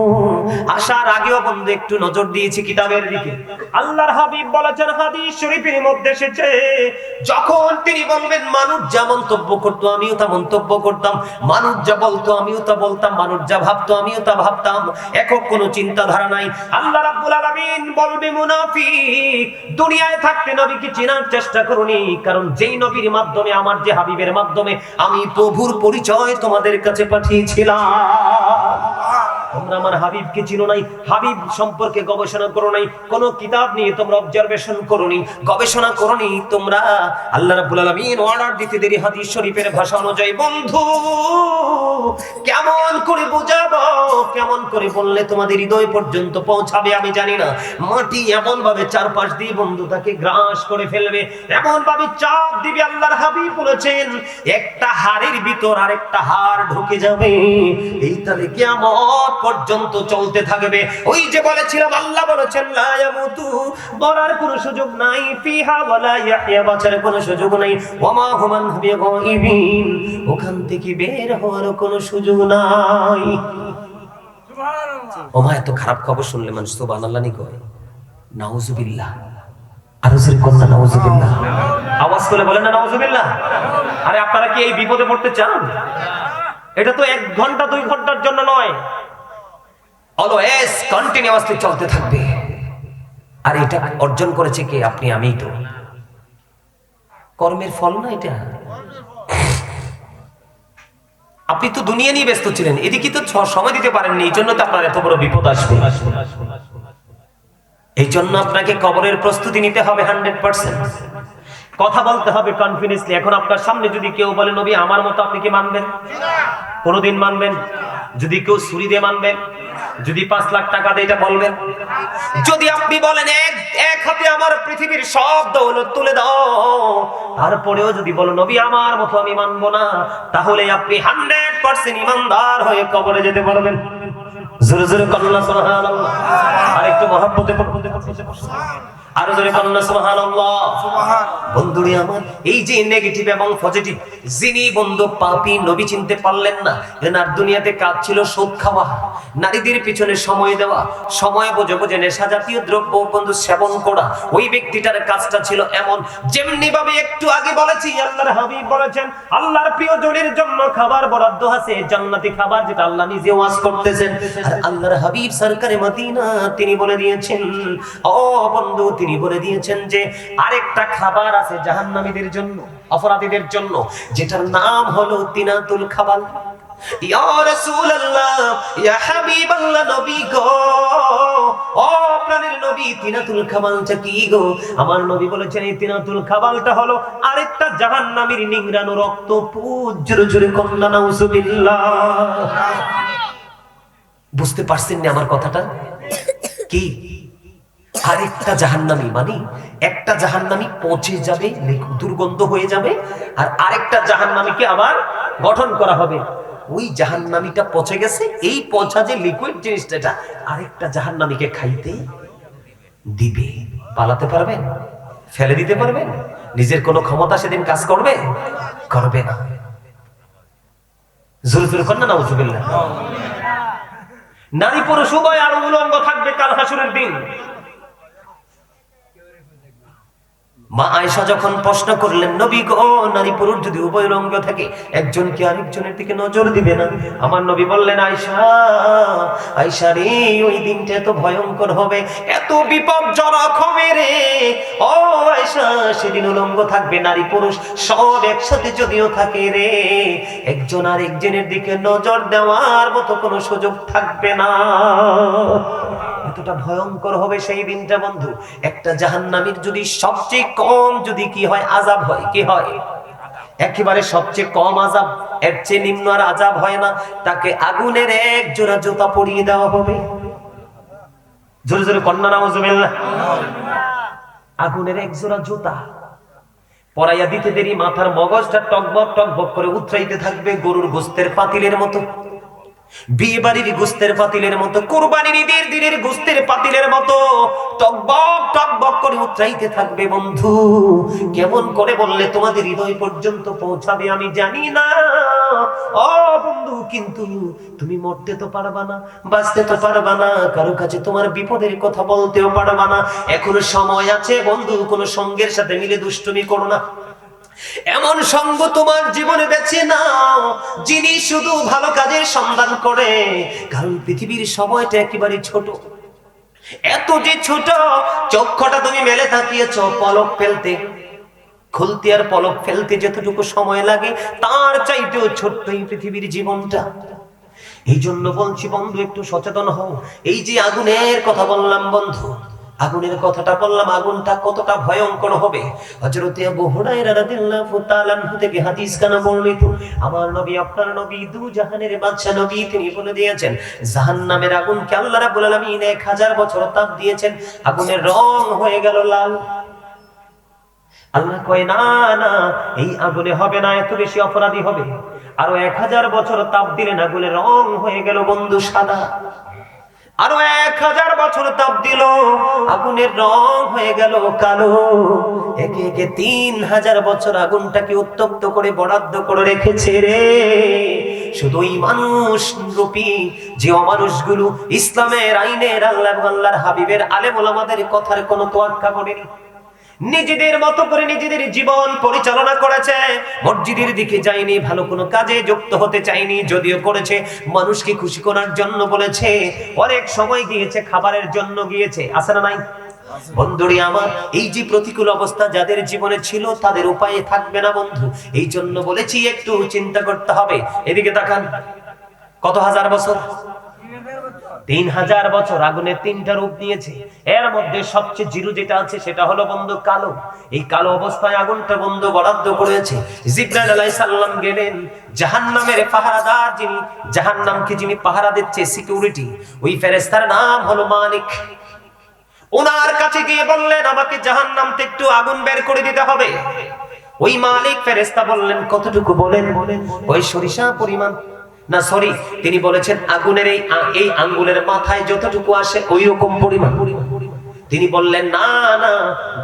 আসার আগেও বন্ধু একটু নজর দিয়েছি কিতাবের দিকে। আল্লাহর হাবিব বলেছেন, হাদিস শরীফের মধ্যে এসেছে, যখন তিনি বলবেন মানুষ যা মন্তব্য করতো আমিও তা মন্তব্য করতাম, মানুষ যা বলতো আমিও তা বলতাম, মানুষ যা ভাবতো আমিও তা ভাবতাম, একক কোনো চিন্তাধারা নাই। আল্লাহ রাব্বুল আলামিন বলবে, মুনাফিক, দুনিয়ায় থাকতে নবীকে চেনার চেষ্টা করুনি, কারণ যেই নবীর মাধ্যমে, আমার যে হাবিবের মাধ্যমে আমি প্রভুর পরিচয় তোমাদের কাছে পাঠিয়েছিলাম, তোমরা আমার হাবিবকে চিনো নাই, হাবিব সম্পর্কে গবেষণা করো নাই, কোন কিতাব নিয়ে তোমরা অবজারভেশন করোনি, গবেষণা করোনি তোমরা। আল্লাহ রাব্বুল আলামিন অর্ডার দিতে দেরি হাদিস শরীফের ভাষা অনুযায়ী। বন্ধু, কেমন করে বোঝাবো, কেমন করে বললে তোমাদের হৃদয় পর্যন্ত পৌঁছাবে আমি জানি না। মাটি এমন ভাবে চারপাশ দিয়ে বন্ধু তাকে গ্রাস করে ফেলবে, এমন ভাবে চাপ দিবে। আল্লাহর হাবিব বলেছেন, একটা হাড়ের ভিতর আরেকটা হাড় ঢুকে যাবে, এই তাহলে কিয়ামত পর্যন্ত চলতে থাকবে। ওই যে বলেছিলাম, আল্লাহ বলেছেন, লা ইয়ামুতু, মরার কোনো সুযোগ নাই, ফিহা ওয়ালা ইয়াহইয়া, বাঁচার কোনো সুযোগ নাই, ওয়ামা হুম আনহু বিগাইবিন, ওখান থেকে বের হওয়ার কোনো সুযোগ নাই। সুবহানাল্লাহ। ওমা, এত খারাপ খবর শুনলে মানুষ সুবহানাল্লাহ নি কয়, নাউজুবিল্লাহ। আর জোরে কোন না, নাউজুবিল্লাহ। আওয়াজ করে বলেন না, নাউজুবিল্লাহ। আরে আপনারা কি এই বিপদে পড়তে চান? এটা তো 1 ঘন্টা 2 ঘন্টার জন্য নয়, অলওয়েজ কন্টিনিউয়াসলি চলতে থাকবে। আর এটা অর্জন করেছে কে? আপনি, আমিই তো। কর্মের ফল না এটা। আপনি তো দুনিয়া নিয়ে ব্যস্ত ছিলেন, এদিকে তো সময় দিতে পারেননি, এই জন্য তো আপনার এত বড় বিপদ আসবে। এই জন্য আপনাকে কবরের প্রস্তুতি নিতে হবে 100%। কথা বলতে হবে কনফিডেন্সলি। এখন আপনার সামনে যদি কেউ বলে, নবী আমার মতো, আপনি কি মানবেন? কোনদিন মানবেন? যদি কেউ ছুরি দিয়ে মানবেন? যদি 5 লাখ টাকা দিয়ে এটা বলবেন? যদি আপনি বলেন এক হাতে আমার পৃথিবীর সব দৌলত তুলে দাও, তারপরেও যদি বলো নবী আমার মতো আমি মানবো না, তাহলে আপনি 100% ইমানদার হয়ে কবরে যেতে পারবেন। জোরে জোরে কন্যা সুবহানাল্লাহ। আর একটু মহব্বতে আরো জোরে কন্যা সুবহানাল্লাহ। বন্ধুরে আমার, এই যে নেগেটিভ এবং পজিটিভ, যিনি বন্ধু পাপী, নবী চিনতে পারলেন না, এনার দুনিয়াতে কাজ ছিল সুদ খাওয়া, নারীদের পিছনে সময় দেওয়া, সময় বুঝে বুঝে নেশা জাতীয় দ্রব্য বন্ধু সেবন করা। ওই ব্যক্তিটার কাজটা ছিল এমন, যেমনি ভাবে একটু আগে বলেছি, আল্লাহর হাবিব বলেছেন, আল্লাহর প্রিয়জনের জন্য খাবার বরাদ্দ আছে, জান্নাতি খাবার, যেটা আল্লাহ নিজে ওয়াজ করতেছেন। আর আল্লাহর হাবিব সরকারে মদিনা তিনি বলে দিয়েছেন, ও বন্ধু, তিনি বলে দিয়েছেন যে আরেকটা খাবার আছে জাহান্নামীদের জন্য, অপরাধীদের জন্য, যেটার নাম হলো তিনাতুল খাবাল। ইয়া রাসূলুল্লাহ, ইয়া হাবিবাল্লাহ, নবী গো, ও প্রাণের নবী, তিনাতুল খাবালটা কি গো? আমার নবী বলেছেন, এই তিনাতুল খাবালটা হলো আরেকটা জাহান্নামীর নিংড়ানো রক্ত পুজ। জোরে জোরে কন্যা নাউজুবিল্লাহ। বুঝতে পারছেন না আমার কথাটা কি? আরেকটা জাহান্নামী, মানে একটা জাহান্নামী পচে যাবে, দুর্গন্ধ হয়ে যাবে, আর আরেকটা জাহান্নামীকে আবার গঠন করা হবে। ওই জাহান্নামীটা পচে গেছে, এই পচা যে লিকুইড জিনিসটা, এটা আরেকটা জাহান্নামীকে খাইতে দিবে। পালাতে পারবেন? ফেলে দিতে পারবেন? নিজের কোনো ক্ষমতা সেদিন কাজ করবে? করবে না। জোরে জোরে কর না, নাউজুবিল্লাহ। নারী পুরুষ উভয় আর উলঙ্গ থাকবে কাল হাসরের দিন। মা আয়েশা যখন প্রশ্ন করলেন, নবী গো, নারী পুরুষ যদি উভয় রঙ্গ থাকে, একজন কি আরেকজনের দিকে নজর দিবে না? আমার নবী বললেন, আয়েশা, আয়েশা রে, ওই দিনটা এত ভয়ঙ্কর হবে, এত বিপজ্জনক হবে রে। ও আয়েশা, সেদিন উলঙ্গ থাকবে নারী পুরুষ সব একসাথে যদিও থাকে রে, একজন আরেকজনের দিকে নজর দেওয়ার মতো কোনো সুযোগ থাকবে না। এতটা ভয়ঙ্কর হবে সেই দিনটা বন্ধু। একটা জাহান্নামীর যদি সবচেয়ে কম যদি কি হয়, আযাব হয়, কি হয়, একেবারে সবচেয়ে কম আযাব, এর চেয়ে নিম্ন আর আযাব হয় না। তাকে আগুনের এক জোড়া জুতা পরিয়ে দেওয়া হবে। জোরে জোরে কন্যা নাউজুবিল্লাহ। আগুনের এক জোড়া জুতা পরাইয়া দিতে দেরি মাথার মগজটা টকবক টকবক করে উতরাইতে থাকবে, গরুর গোস্তের পাতিলের মতো, বিয়ে বাড়ির গোস্তের পাতিলের মতো, কুরবানির ঈদের দিনের গোস্তের পাতিলের মতো টকবক টকবক করে উতরাইতে থাকবে। বন্ধু, কেমন করে বললে তোমাদের হৃদয় পর্যন্ত পৌঁছাবে আমি জানি না ও বন্ধু, কিন্তু তুমি মরতে তো পারবা না, বাঁচতে তো পারবা না, কারো কাছে তোমার বিপদের কথা বলতেও পারবা না। এখনো সময় আছে বন্ধু, কোনো সঙ্গের সাথে মিলে দুষ্টুমি করো না। এমন সঙ্গ তোমার জীবনে বেছে নাও যিনি শুধু ভালো কাজের সন্ধান করে, কারণ পৃথিবীর সময়টা একেবারে ছোট, এত যে ছোট, চক্ষটা তুমি মেলে তাকিয়েছ, পলক ফেলতে খুলতে আর পলক ফেলতে যতটুকু সময় লাগে, তার চাইতেও ছোট্ট এই পৃথিবীর জীবনটা। এই জন্য বলছি বন্ধু, একটু সচেতন হও। এই যে আগুনের কথা বললাম বন্ধু, আগুনের কথাটা বললাম, আগুনটা কতটা ভয়ঙ্কর হবে। হযরত আবু হুরায়রা রাদিয়াল্লাহু তাআলা আনহু থেকে হাদিস কানা বর্ণিত, আমার নবী, আপনার নবী, দু জাহানের বাদশা নবী, তিনি বলে দিয়েছেন, জাহান্নামের আগুনকে আল্লাহ রাব্বুল আলামিন 1000 বছর তাপ দিয়েছেন, আগুনের রং হয়ে গেল লাল। আল্লাহ কয়, না না, এই আগুনে হবে না, এত বেশি অপরাধী হবে। আরো 1000 বছর তাপ দিলেন, আগুনের রং হয়ে গেল বন্ধু সাদা। আরো 1000 বছর তাপ দিল, আগুনের রং হয়ে গেল কালো। একে একে 3000 বছর আগুনটাকে উত্তপ্ত করে বরাদ্দ করে রেখেছে রে। শুধু এই মানুষ রূপী যে অমানুষগুলো ইসলামের আইনের, আল্লাহর হাবিবের আলেম ওলামাদের কথার কোনো তোয়াক্কা করেনি, নিজেদের মতো করে নিজেদের জীবন পরিচালনা করেছে, মসজিদের দিকে যায়নি, ভালো কোনো কাজে যুক্ত হতে চায়নি, যদিও করেছে মানুষকে খুশি করার জন্য বলেছে, অনেক সময় গিয়েছে খাবারের জন্য গিয়েছে, আছে না নাই বন্ধুরি আমার? এই যে প্রতিকূল অবস্থা যাদের জীবনে ছিল, তাদের উপায়ে থাকবে না বন্ধু। এই জন্য বলেছি একটু চিন্তা করতে হবে। এদিকে তাকান, কত হাজার বছর? 3000 বছর আগুনের 3টা রূপ নিয়েছে। এর মধ্যে সবচেয়ে জিরো যেটা আছে সেটা হলো বন্ধু কালো। এই কালো অবস্থায় আগুনটা বন্ধু বরাদ্দ করেছে। জিবরাইল আলাইহিস সালাম গেলেন, জাহান্নামের পাহারাদার যিনি, জাহান্নামকে যিনি পাহারা দিচ্ছে, সিকিউরিটি, ওই ফেরেশতার নাম হলো মালিক। ওনার কাছে গিয়ে বললেন, আমাকে জাহান্নাম থেকে একটু আগুন বের করে দিতে হবে। ওই মালিক ফেরেশতা বললেন, কতটুকু বলেন? ওই সরিষা পরিমাণ, না সরি, তিনি বলেছেন আগুনের এই আঙ্গুলের মাথায় যতটুকু আসে ওই রকম পরিমাণ। তিনি বললেন, না না,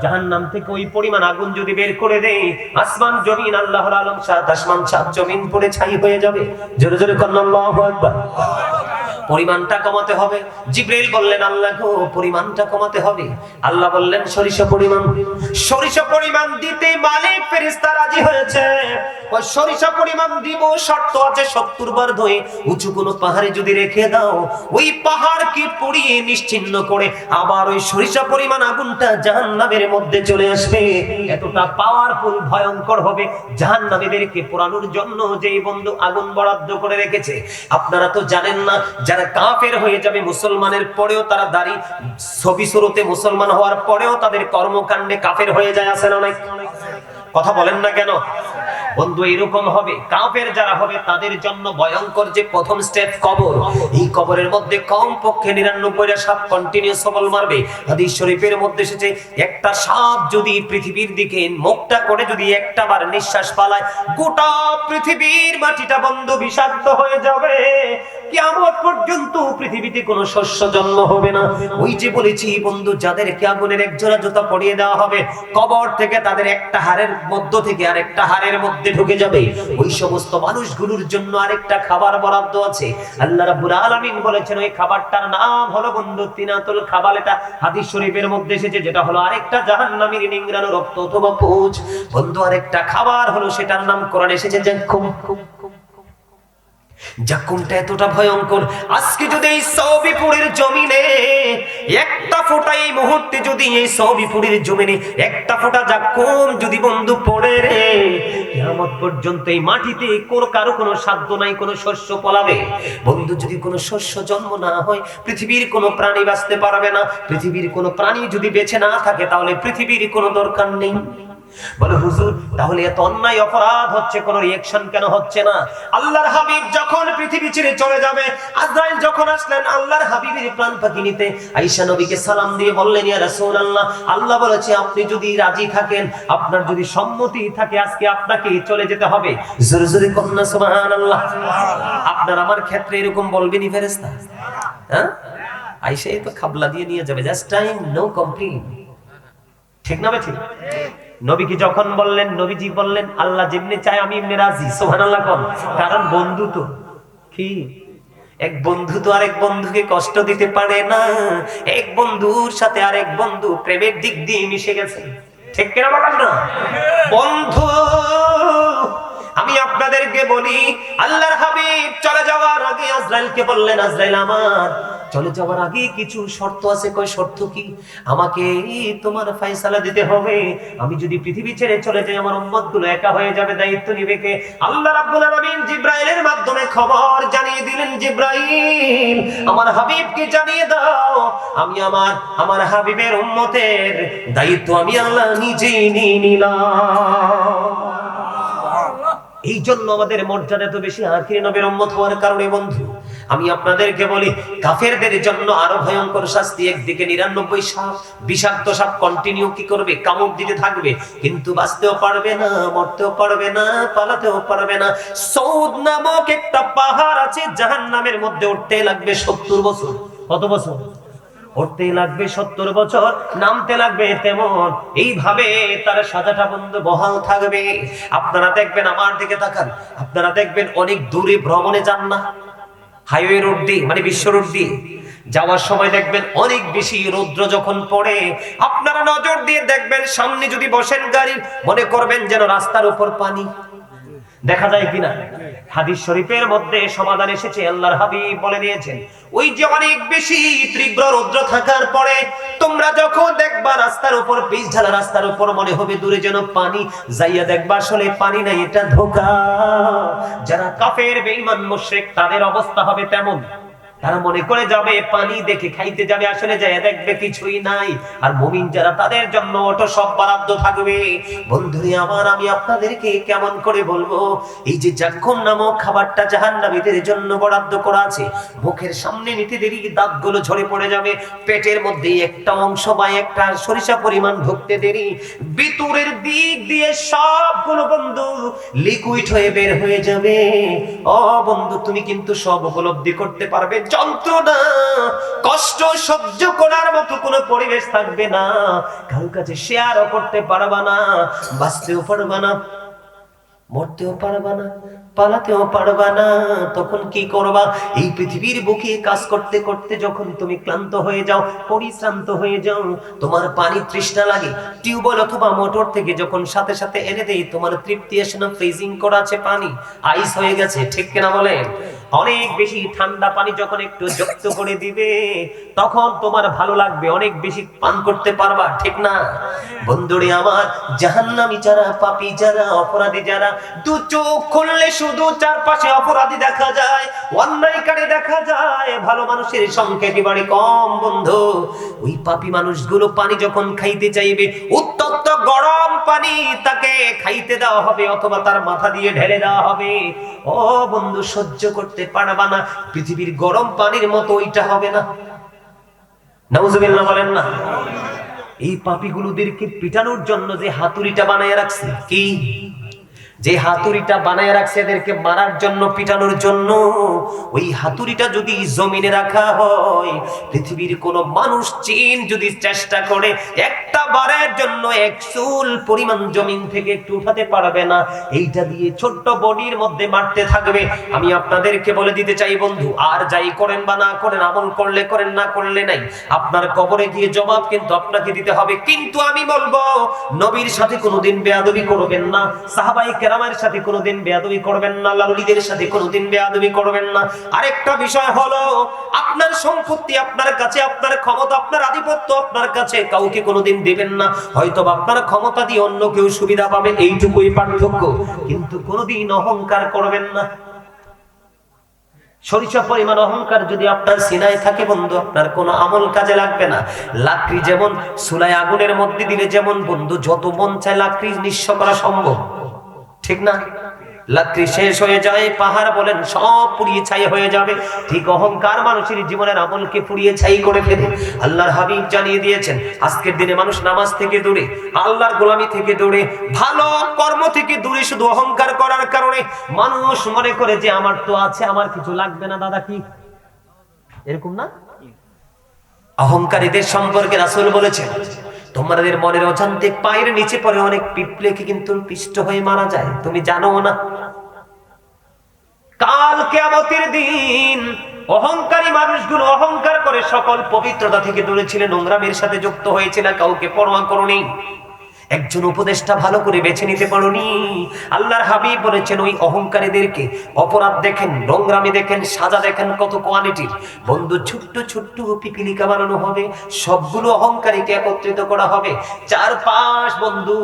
জাহান্নাম থেকে ওই পরিমাণ আগুন যদি বের করে দেই, আসমান জমিন, আল্লাহর আলম, সাত আসমান সাত জমিন পড়ে ছাই হয়ে যাবে। জোরে জোরে কান্না, আল্লাহু আকবার। পরিমাণটা কমাতে হবে। জিবরাইল বললেন, আল্লাহ গো, পরিমাণটা কমাতে হবে। আল্লাহ বললেন, সরিষা পরিমাণ। সরিষা পরিমাণ দিতে মালিক ফেরেশতা রাজি হয়েছে। ওই সরিষা পরিমাণ দিব, শর্ত আছে 70 বার ধরে উঁচু কোনো পাহাড়ে যদি রেখে দাও, ওই পাহাড়কে পুড়িয়ে নিশ্চিহ্ন করে আবার ওই সরিষা পরিমাণ আগুনটা জাহান্নামের মধ্যে চলে আসবে। এতটা পাওয়ারফুল, ভয়ঙ্কর হবে। জাহান্নামীদেরকে পোড়ানোর জন্য যেই বন্ধু আগুন বরাদ্দ করে রেখেছে, আপনারা তো জানেন না, যারা কাফের হয়ে যাবে মুসলমানের পরেও, তারা দাড়ি ছবি শুরুতে মুসলমান হওয়ার পরেও তাদের কর্মকাণ্ডে কাফের হয়ে যায়, আছে না? অনেক কথা বলেন না কেন? বন্ধু এরকম হবে, কাফের যারা হবে তাদের জন্য ভয়ঙ্কর যে প্রথম স্টেপ কবর। এই কবরের মধ্যে কমপক্ষে 99টা সাপ কন্টিনিউ সবল মারবে। হাদিস শরীফের মধ্যে এসেছে একটা সাপ যদি পৃথিবীর দিকে মুখটা করে যদি একটা বার নিঃশ্বাস ফালায়, গোটা পৃথিবীর মাটিটা বন্ধু বিষাক্ত হয়ে যাবে। কিয়ামত পর্যন্ত পৃথিবীতে কোনো শস্য জন্ম হবে না। ওই যে বলেছি বন্ধু, যাদেরকে আগুনের এক জোড়া জুতা পরিয়ে দেওয়া হবে, কবর থেকে তাদের একটা হাড়ের মধ্য থেকে আরেকটা হাড়ের মধ্যে ঢুকে যাবে। ওই সমস্ত মানুষগুলোর জন্য আরেকটা খাবার বরাদ্দ আছে। আল্লাহ রাব্বুল আলামিন বলেছেন ওই খাবারটার নাম হলো বন্ধু তিনাতুল খাবাল। এটা হাদিস শরীফের মধ্যে এসেছে, যেটা হলো আরেকটা জাহান্নামীর নিংড়ানো রক্ত অথবা পুঁজ। বন্ধু আরেকটা খাবার হলো, সেটার নাম কোরআনে এসেছে জাক্কুম। জাক্কুমটা এতটা ভয়ঙ্কর, আজকে যদি এই সৌবিপুরের জমিনে একটা ফোঁটা, এই মুহূর্তে যদি এই সৌবিপুরের জমিনে একটা ফোঁটা জাক্কুম যদি বন্ধু পড়ে রে, কিয়ামত পর্যন্ত এই মাটিতে কারো কোনো সাধ্য নাই কোনো শস্য ফলাবে। বন্ধু যদি কোনো শস্য জন্ম না হয়, পৃথিবীর কোনো প্রাণী বাঁচতে পারবে না। পৃথিবীর কোনো প্রাণী যদি বেঁচে না থাকে, তাহলে পৃথিবীর কোনো দরকার নেই। বলে হুজুর, তাহলে এত অন্যায় অপরাধ হচ্ছে, কোনো রিঅ্যাকশন কেন হচ্ছে না? আল্লাহর হাবিব যখন পৃথিবী ছেড়ে চলে যাবে, আজরাইল যখন আসলেন আল্লাহর হাবিবের প্রাণ পাখি নিতে, আয়েশা নবীকে সালাম দিয়ে বললেন, ইয়া রাসূলুল্লাহ, আল্লাহ বলেছে আপনি যদি রাজি থাকেন, আপনার যদি সম্মতি থাকে, আজকে আপনাকে চলে যেতে হবে। জোরে জোরে কন্যা সুবহানাল্লাহ। আপনার আমার ক্ষেত্রে এরকম বলবেনই ফেরেশতা? হ্যাঁ, আয়েশা তো খাবলা দিয়ে নিয়ে যাবে, জাস্ট টাইম, নো কমপ্লেইন। ঠিক না ঠিক? নবীকে যখন বললেন, নবীজি বললেন আল্লাহ যেমনি চায় আমি এমনি রাজি। সুবহানাল্লাহ কোন, কারণ বন্ধু তো কি, এক বন্ধু তো আরেক বন্ধুকে কষ্ট দিতে পারে না। এক বন্ধুর সাথে আরেক বন্ধু প্রেমের দিক দিয়ে মিশে গেছে। ঠিক কিনা বলেন না? বন্ধু আমি আপনাদেরকে বলি, আল্লাহর হাবিব চলে যাওয়ার আগে আজরাইলকে বললেন, আজরাইল আমার চলে যাওয়ার আগে কিছু শর্ত আছে। কয় শর্ত কি? আমাকে তোমার ফয়সালা দিতে হবে। আমি যদি পৃথিবী ছেড়ে চলে যাই, আমার উম্মতগুলো একা হয়ে যাবে, দায়িত্ব নিবে কে? আল্লাহ রাব্বুল আলামিন জিবরাইলের মাধ্যমে খবর জানিয়ে দিলেন, জিবরাইল আমার হাবিবকে জানিয়ে দাও, আমি আমার হাবিবের উম্মতের দায়িত্ব আমি আল্লাহ নিজেই নিয়ে নিলাম। এই জন্য আমাদের মর্যাদা এত বেশি আখিরি নবীর উম্মত হওয়ার কারণে। বন্ধু আমি আপনাদেরকে বলি, কাফেরদের জন্য আরো ভয়ঙ্কর শাস্তি। একদিকে 99 সাপ, বিষাক্ত সাপ কন্টিনিউ কি করবে? কামড় দিতে থাকবে, কিন্তু বাঁচতেও পারবে না, মরতেও পারবে না, পালাতেও পারবে না। সৌদ নামক একটা পাহাড় আছে জাহান্নামের মধ্যে, উঠতে লাগবে 70 বছর। কত বছর? উঠতে লাগবে 70 বছর, নামতে লাগবে তেমন। এইভাবে তার সাজাটা বন্ধু বহাল থাকবে। আপনারা দেখবেন, আমার দিকে তাকান, আপনারা দেখবেন অনেক দূরে ভ্রমণে যান না, হাইওয়ে রোড দিয়ে, মানে বিশ্ব রোড দিয়ে যাওয়ার সময় দেখবেন অনেক বেশি রৌদ্র যখন পড়ে, আপনারা নজর দিয়ে দেখবেন সামনে যদি বসেন গাড়ি, মনে করবেন যেন রাস্তার উপর পানি। দেখা যায় কিনা? হাদিস শরীফের মধ্যে সমাধান এসেছে, আল্লাহর হাবিব বলে দিয়েছেন, ওই যে অনেক বেশি তীব্র রৌদ্র থাকার পরে তোমরা যখন দেখবা রাস্তার উপর পিচ ঢালা, রাস্তার উপর মনে হবে দূরে যেন পানি, যাইয়া দেখবা আসলে পানি নাই, এটা ধোঁকা। যারা কাফের, বেঈমান, মুশরিক, তাদের অবস্থা হবে তেমন। তারা মনে করে যাবে পানি দেখে খাইতে যাবে, আসলে যায় দেখবে কিছুই নাই। আর মুমিন যারা, তাদের জন্য ওটা সব বরাদ্দ থাকবে। বন্ধুরে আমার, আমি আপনাদেরকে কেমন করে বলবো, এই যে জাক্কুম নামক খাবারটা জাহান্নামীদের জন্য বরাদ্দ করা আছে, মুখের সামনে নিতে দেরি দাঁতগুলো ঝরে পড়ে যাবে, পেটের মধ্যে একটা অংশ বা একটা সরিষা পরিমাণ ঢুকতে দেরি, ভিতরের দিক দিয়ে সবগুলো বন্ধু লিকুইড হয়ে বের হয়ে যাবে। ও বন্ধু, তুমি কিন্তু সব উপলব্ধি করতে পারবে। যন্ত্রণা, কষ্ট সহ্য করার মতো কোনো পরিবেশ থাকবে না, কারো কাছে শেয়ারও করতে পারবা না, বাঁচতেও পারবা না, মরতেও পারবা না, পালাতেও পারবা না। তখন কি করবা? এই পৃথিবীর বুকে কাজ করতে করতে যখন তুমি ক্লান্ত হয়ে যাও, পরিশ্রান্ত হয়ে যাও, তোমার পানি তৃষ্ণা লাগে, টিউবওয়েল অথবা মোটর থেকে যখন সাথে সাথে এনে দেই, তোমার তৃপ্তি আসে না, ফ্রিজিং করা আছে পানি, আইস হয়ে গেছে। ঠিক কিনা বলেন? অনেক বেশি ঠান্ডা পানি যখন একটু যুক্ত করে দিবে, তখন তোমার ভালো লাগবে, অনেক বেশি পান করতে পারবা। ঠিক না বন্ধুরে আমার? জাহান্নামী যারা, পাপী যারা, অপরাধী যারা, দু চোখ খুললে শুধু চারপাশে অপরাধী দেখা যায়, অন্যায়কারী দেখা যায়, ভালো মানুষের সংখ্যা একেবারে কম বন্ধু। ওই পাপী মানুষগুলো পানি যখন খাইতে চাইবে, উত্তপ্ত গরম পানি তাকে খাইতে দেওয়া হবে অথবা তার মাথা দিয়ে ঢেলে দেওয়া হবে। ও বন্ধু, সহ্য করতে পারবা না, পৃথিবীর গরম পানির মতো ওইটা হবে না। নাউজুবিল্লাহ বলেন না। এই পাপীগুলোদেরকে পিটানোর জন্য যে হাতুড়িটা বানায় রাখছে, কি যে হাতুড়িটা বানায় রাখছে এদেরকে মারার জন্য, পিটানোর জন্য, ওই হাতুড়িটা যদি জমিনে রাখা হয়, পৃথিবীর কোন মানুষ চিন যদি চেষ্টা করে একটা বারের জন্য এক চুল পরিমাণ জমিন থেকে একটু উঠাতে পারবে না। এইটা দিয়ে ছোট্ট বডির মধ্যে মারতে থাকবে। আমি আপনাদেরকে বলে দিতে চাই বন্ধু, আর যাই করেন বা না করেন, আমল করলে করেন, না করলে নাই, আপনার কবরে গিয়ে জবাব কিন্তু আপনাকে দিতে হবে। কিন্তু আমি বলবো, নবীর সাথে কোনোদিন বেয়াদবি করবেন না, সাহাবায়ে কেরামের সাথে কোনোদিন বেয়াদবি করবেন না, আল্লাহর ওলিদের সাথে কোনোদিন বেয়াদবি করবেন না। আরেকটা বিষয় হলো, আপনার সম্পত্তি আপনার কাছে, আপনার ক্ষমতা, আপনার আধিপত্য আপনার কাছে, কাউকে কোনোদিন দিবেন না। হয়তো আপনার ক্ষমতা দিয়ে অন্য কেউ সুবিধা পাবে, এইটুকুই পার্থক্য, কিন্তু কোনোদিন অহংকার করবেন না। সরিষা পরিমাণ অহংকার যদি আপনার সিনায় থাকে বন্ধু, আপনার কোনো আমল কাজে লাগবে না। লাকড়ি যেমন চুলায় আগুনের মধ্যে দিলে যেমন বন্ধু যত মন চায় লাকড়ি নিঃস্ব করা সম্ভব, ঠিক না? লাকড়ি শেষ হয়ে যায়, পাহাড় বলেন সব পুড়িয়ে ছাই হয়ে যাবে। ঠিক অহংকার মানুষের জীবনের আমলকে পুড়িয়ে ছাই করে ফেলে। আল্লাহর হাবিব জানিয়ে দিয়েছেন, আজকের দিনে মানুষ নামাজ থেকে দূরে, আল্লাহর গোলামি থেকে দূরে, ভালো কর্ম থেকে দূরে, শুধু অহংকার করার কারণে মানুষ মনে করে যে আমার তো আছে, আমার কিছু লাগবে না। দাদা কি এরকম না? অহংকারীদের সম্পর্কে রাসূল বলেছেন, তোমাদের মনের অজান্তে পায়ের নিচে পড়ে অনেক পিঁপড়েকে কিন্তু পিষ্ট হয়ে মারা যায়, তুমি জানো না? কাল কিয়ামতের দিন অহংকারী মানুষগুলো অহংকার করে সকল পবিত্রতা থেকে দূরে ছিল, নোংরামের সাথে যুক্ত হয়েছিল, কাউকে পরোয়া করনি, একজন উপদেষ্টা ভালো করে বেছে নিতে পারোনি। আল্লাহর হাবিব বলেছেন, ওই অহংকারীদেরকে অপরাধ দেখেন, নোংরামি দেখেন, সাজা দেখেন কত কোয়ালিটির বন্ধু। ছোট্ট ছোট্ট পিপিলিকা বানানো হবে, সবগুলো অহংকারীকে একত্রিত করা হবে, চারপাশ বন্ধু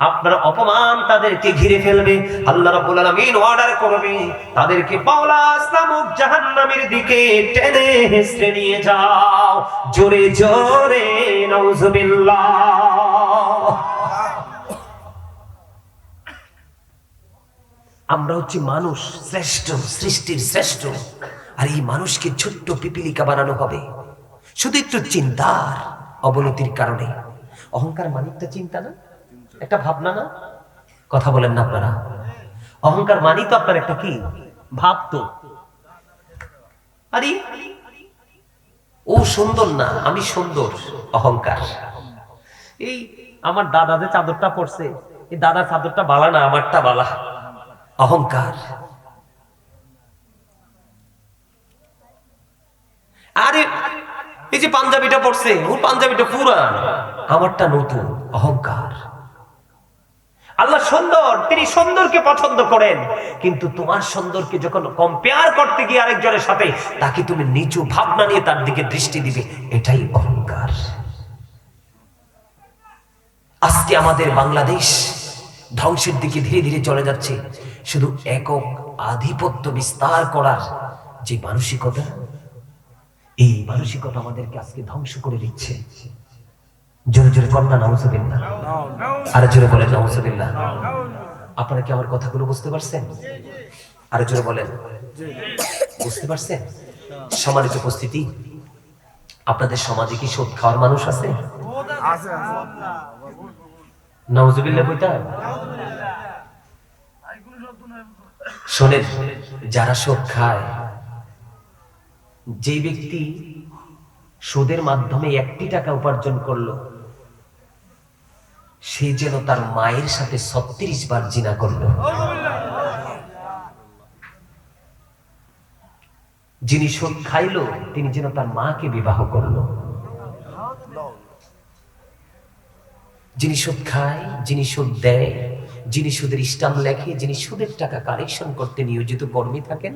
আপনার অপমান তাদেরকে ঘিরে ফেলবে। আল্লাহ রাব্বুল আলামিন অর্ডার করবে, তাদেরকে পাওলাস নামক জাহান্নামের দিকে টেনে হেঁচড়ে নিয়ে যাও। জোরে জোরে নাউজুবিল্লাহ। আমরা হচ্ছে মানুষ, শ্রেষ্ঠ, সৃষ্টির শ্রেষ্ঠ, আর এই মানুষকে ছোট্ট পিপিলিকা বানানো হবে শুধু একটু চিন্তার অবনতির কারণে। অহংকার মানিকটা চিন্তা না, একটা ভাবনা না? কথা বলেন না আপনারা? অহংকার মানি তো আপনার একটা কি ভাব তো। আরে ও সুন্দর না, আমি সুন্দর, অহংকার। এই আমার দাদা যে চাদরটা পরছে, এই দাদার চাদরটা বালা না, আমারটা বালা, অহংকার। আরে এই যে পাঞ্জাবিটা পরছে, ওর পাঞ্জাবিটা পুরান, আমারটা নতুন, অহংকার। আল্লাহ সুন্দর, তিনি সুন্দরকে পছন্দ করেন, কিন্তু তোমার সুন্দরকে যখন কম্পেয়ার করতে গিয়ে আরেকজনের সাথে, তাকে তুমি নিচু ভাবনা নিয়ে তার দিকে দৃষ্টি দিবে, এটাই অহংকার। আজকে আমাদের বাংলাদেশ ধ্বংসের দিকে ধীরে ধীরে চলে যাচ্ছে, শুধু একক আধিপত্য বিস্তার করার যে মানসিকতা, এই মানসিকতা আমাদেরকে আজকে ধ্বংস করে দিচ্ছে। জোরে জোরে কন্যা নাউজুবিল্লাহ, আরে জোরে বলেন নাউজুবিল্লাহ। আপনারা কি আমার কথাগুলো বুঝতে পারছেন? আরে জোরে বলেন, বুঝতে পারছেন? সম্মানিত উপস্থিতি, আপনাদের সমাজে কি সুদ খাওয়ার মানুষ আছে? নাউজুবিল্লাহ কইতা। শোনেন, যারা সুদ খায়, যে ব্যক্তি সুদের মাধ্যমে 1টি টাকা উপার্জন করলো, সে যেন তার মায়ের সাথে 36 বার জিনা করলো। যিনি সুদ খাইলো, তিনি যেন তার মাকে বিবাহ করলো। যিনি সুদ খায়, যিনি সুদ দেয়, যিনি সুদের স্ট্যাম্প লেখে, যিনি সুদের টাকা কালেকশন করতে নিয়োজিত কর্মী থাকেন,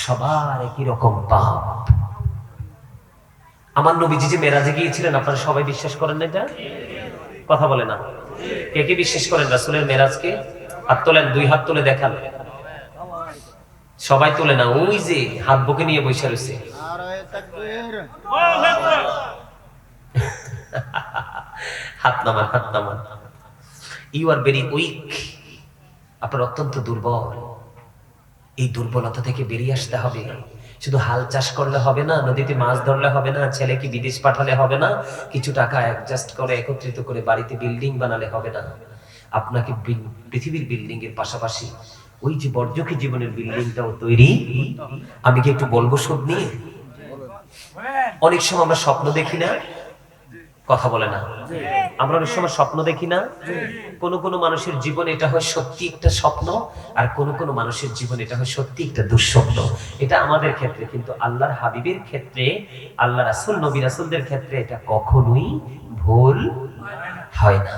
সবার একই রকম পাপ। আমার নবীজি যে মেরাজে গিয়েছিলেন, আপনারা সবাই বিশ্বাস করেন না? এটা কথা বলে না? কে কে বিশ্বাস করেন রাসূলের মেরাজকে? হাত তোলেন, 2 হাত তুলে দেখান। সবাই তোলে না, ওই যে হাত বুকে নিয়ে বসে রয়েছে। হাত নামান, হাত নামান। ইউ আর ভেরি উইক, আপনার অত্যন্ত দুর্বল। এই দুর্বলতা থেকে বেরিয়ে আসতে হবে। শুধু হাল চাষ করলে হবে না, নদীতে মাছ ধরলে হবে না, ছেলেকে বিদেশ পাঠালে হবে না, কিছু টাকা অ্যাডজাস্ট করে একত্রিত করে বাড়িতে বিল্ডিং বানালে হবে না। আপনাকে পৃথিবীর বিল্ডিং এর পাশাপাশি ওই যে বর্জকি জীবনের বিল্ডিংটাও তৈরি। আমি কি একটু বলবো সব নিয়ে? অনেক সময় আমরা স্বপ্ন দেখি না, কথা বলে না, আমরা অনেক সময় স্বপ্ন দেখি না। কোন কোন মানুষের জীবন এটা হয় সত্যি একটা স্বপ্ন, আর কোন কোন মানুষের জীবন এটা হয় সত্যি একটা দুঃস্বপ্ন। এটা আমাদের ক্ষেত্রে, কিন্তু আল্লাহর হাবিবের ক্ষেত্রে, আল্লাহ রাসূল নবী রাসূলদের ক্ষেত্রে এটা কখনোই ভুল হয় না।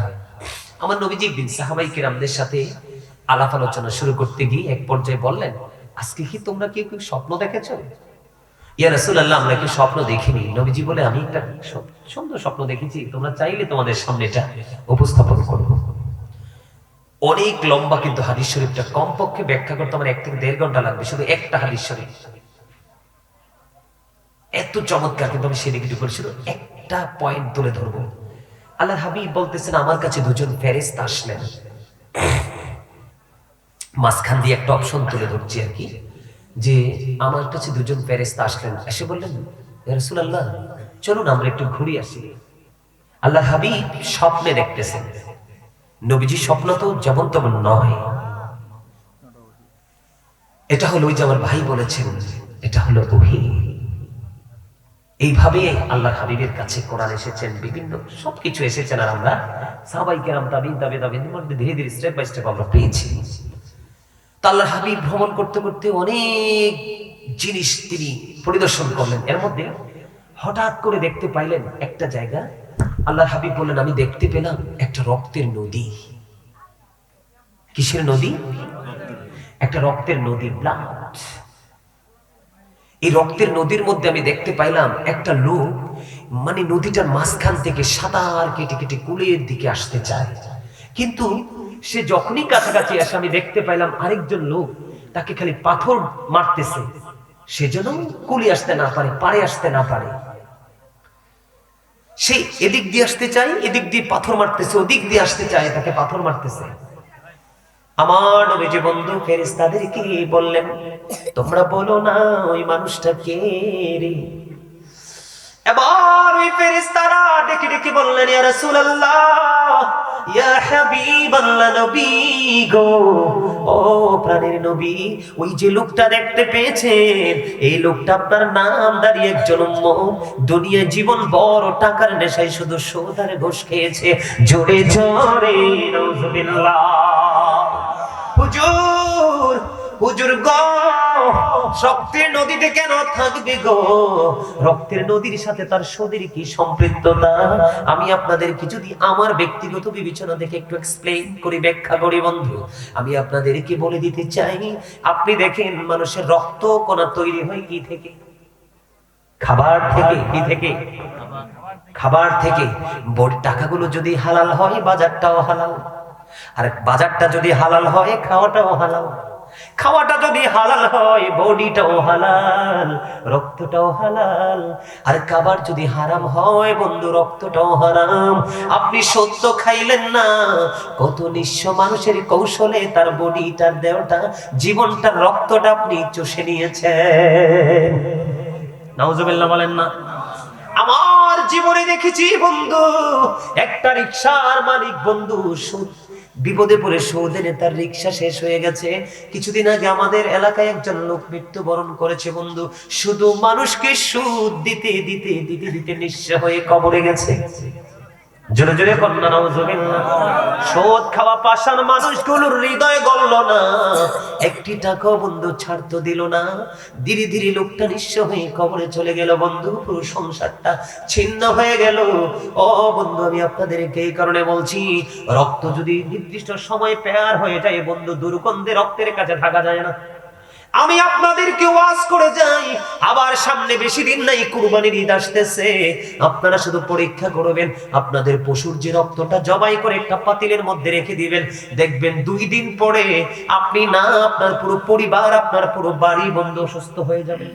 আমার নবীজি একদিন সাহাবায়ে কেরামদের সাথে আলাপ আলোচনা শুরু করতে গিয়ে এক পর্যায়ে বললেন, আজকে কি তোমরা কেউ কেউ স্বপ্ন দেখেছো? ইয়া রাসূলুল্লাহ, আমরা কি স্বপ্ন দেখিনি। নবীজি বলে, আমি একটা সুন্দর স্বপ্ন দেখেছি, তোমরা চাইলে তোমাদের সামনে এটা উপস্থাপন করব। অনেক লম্বা, কিন্তু হাদিস শরীফটা কমপক্ষে ব্যাখ্যা করতে আমার 1 থেকে 1.5 ঘন্টা লাগবে, শুধু একটা হাদিস শরীফ। এত চমৎকার, কিন্তু আমি সেদিকে একটু করে শুধু একটা পয়েন্ট তুলে ধরবো। আল্লাহর হাবিব বলতেছেন, আমার কাছে দুজন ফেরেশতা আসলেন। মাঝখান দিয়ে একটা অপশন তুলে ধরছি আর কি, যে আমার কাছে দুজন ফেরেশতা আসলেন, এসে বললেন, ইয়া রাসূলুল্লাহ, চলুন আমরা একটু ঘুরে আসি। আল্লাহর হাবিব স্বপ্নে দেখতেছেন। নবীজি স্বপ্ন তো যেমন তেমন নয়, এটা হলো ওই যে আমার ভাই বলেছেন, এটা হলো ওহী। এইভাবে আল্লাহর হাবিবের কাছে কোরআন এসেছেন, বিভিন্ন সবকিছু এসেছেন, আর আমরা সাহাবায়ে কেরাম, তাবিঈন, তাবিঈনের মধ্যে ধীরে ধীরে স্টেপ বাই স্টেপ আমরা পেয়েছি। আল্লাহর হাবিব ভ্রমণ করতে করতে অনেক জিনিস তিনি পরিদর্শন করলেন। এর মধ্যে হঠাৎ করে দেখতে পাইলেন একটা জায়গা। আল্লাহর হাবিব বললেন, আমি দেখতে পেলাম একটা রক্তের নদী। কিসের নদী? একটা রক্তের নদী, ব্লাড। এই রক্তের নদীর মধ্যে আমি দেখতে পাইলাম একটা লোক, মানে নদীটার মাঝখান থেকে সাঁতার কেটে কেটে কুলের দিকে আসতে চায়, কিন্তু সে যখনই কাছাকাছি আসে আমি দেখতে পাইলাম আরেকজন লোক তাকে খালি পাথর মারতেছে, সেজন্য কুলি আসতে না পারে, পারে আসতে না পারে। সে এদিক দিয়ে আসতে চায়, এদিক দিয়ে পাথর মারতেছে, ওদিক দিয়ে আসতে চায়, তাকে পাথর মারতেছে। আমার নবীজি বন্ধু ফেরেশতাদেরকে বললেন, তোমরা বলো না ওই মানুষটা কে রে? এবার ওই ফেরেশতারা ডেকে ডেকে বললেন, ইয়া রাসূলুল্লাহ, ইয়া হাবিবাল্লাহ, নবী গো, ও প্রাণের নবী, ওই যে লোকটা দেখতে পেয়েছেন, এই লোকটা আপনার নামধারী একজন উম্মত, দুনিয়া জীবন বড় টাকার নেশায় শুধু সুদ আর ঘুষ খেয়েছে। জোরে জোরে নাউযুবিল্লাহ। হুজুর, হুজুর গো, রক্তের নদীতে কেন থাকবে গো? রক্তের নদীর সাথে তার সুদের কি সম্পৃক্ততা? আমি আপনাদেরকে যদি আমার ব্যক্তিগত বিবেচনা দেখে একটু এক্সপ্লেইন করি, ব্যাখ্যা করি বন্ধু, আমি আপনাদেরকে বলে দিতে চাই, আপনি দেখেন মানুষের রক্ত কণা তৈরি হয় কি থেকে? খাবার থেকে। কি থেকে? খাবার থেকে। বড় টাকাগুলো যদি হালাল হয়, বাজারটাও হালাল, আর বাজারটা যদি হালাল হয়, খাওয়াটাও হালাল। খাওয়াটা যদি হালাল হয়, বডিটাও হালাল, রক্তটাও হালাল। আর খাবার যদি হারাম হয় বন্ধু, রক্তটাও হারাম। আপনি সত্য খাইলেন না, কত নিঃস্ব মানুষের কৌশলে তার বডিটার, দেহটা, জীবনটার রক্তটা আপনি চষে নিয়েছেন। নাউজুবিল্লাহ বলেন না। আমার জীবনে দেখেছি বন্ধু, একটা রিকশার মালিক বন্ধু বিপদে পড়ে সুদ এনে তার রিকশা শেষ হয়ে গেছে। কিছুদিন আগে আমাদের এলাকায় একজন লোক মৃত্যুবরণ করেছে বন্ধু, শুধু মানুষকে সুদ দিতে দিতে দিতে দিতে নিঃস্ব হয়ে কবরে গেছে। জোরে জোরে কন্যা নাউজুবিল্লাহ। সুদ খাওয়া পাষাণ মানুষগুলোর হৃদয় গলল না, একটি টাকা বন্ধু ছাড়তো দিল না। ধীরে ধীরে লোকটা নিঃস্ব হয়ে কবরে চলে গেল বন্ধু, পুরো সংসারটা ছিন্ন হয়ে গেল। ও বন্ধু, আমি আপনাদেরকে এই কারণে বলছি, রক্ত যদি নির্দিষ্ট সময় পেয়ার হয়ে যায় বন্ধু, দুর্গন্ধে রক্তের কাছে থাকা যায় না। আমি আপনাদেরকে ওয়াজ করে যাই, আবার সামনে বেশি দিন নাই কুরবানির ঈদ আসতেছে। আপনারা শুধু পরীক্ষা করবেন, আপনাদের পশুর যে রক্তটা জবাই করে একটা পাতিলের মধ্যে রেখে দিবেন, দেখবেন 2 দিন পরে আপনি না, আপনার পুরো পরিবার, আপনার পুরো বাড়ি বন্ধু অসুস্থ হয়ে যাবে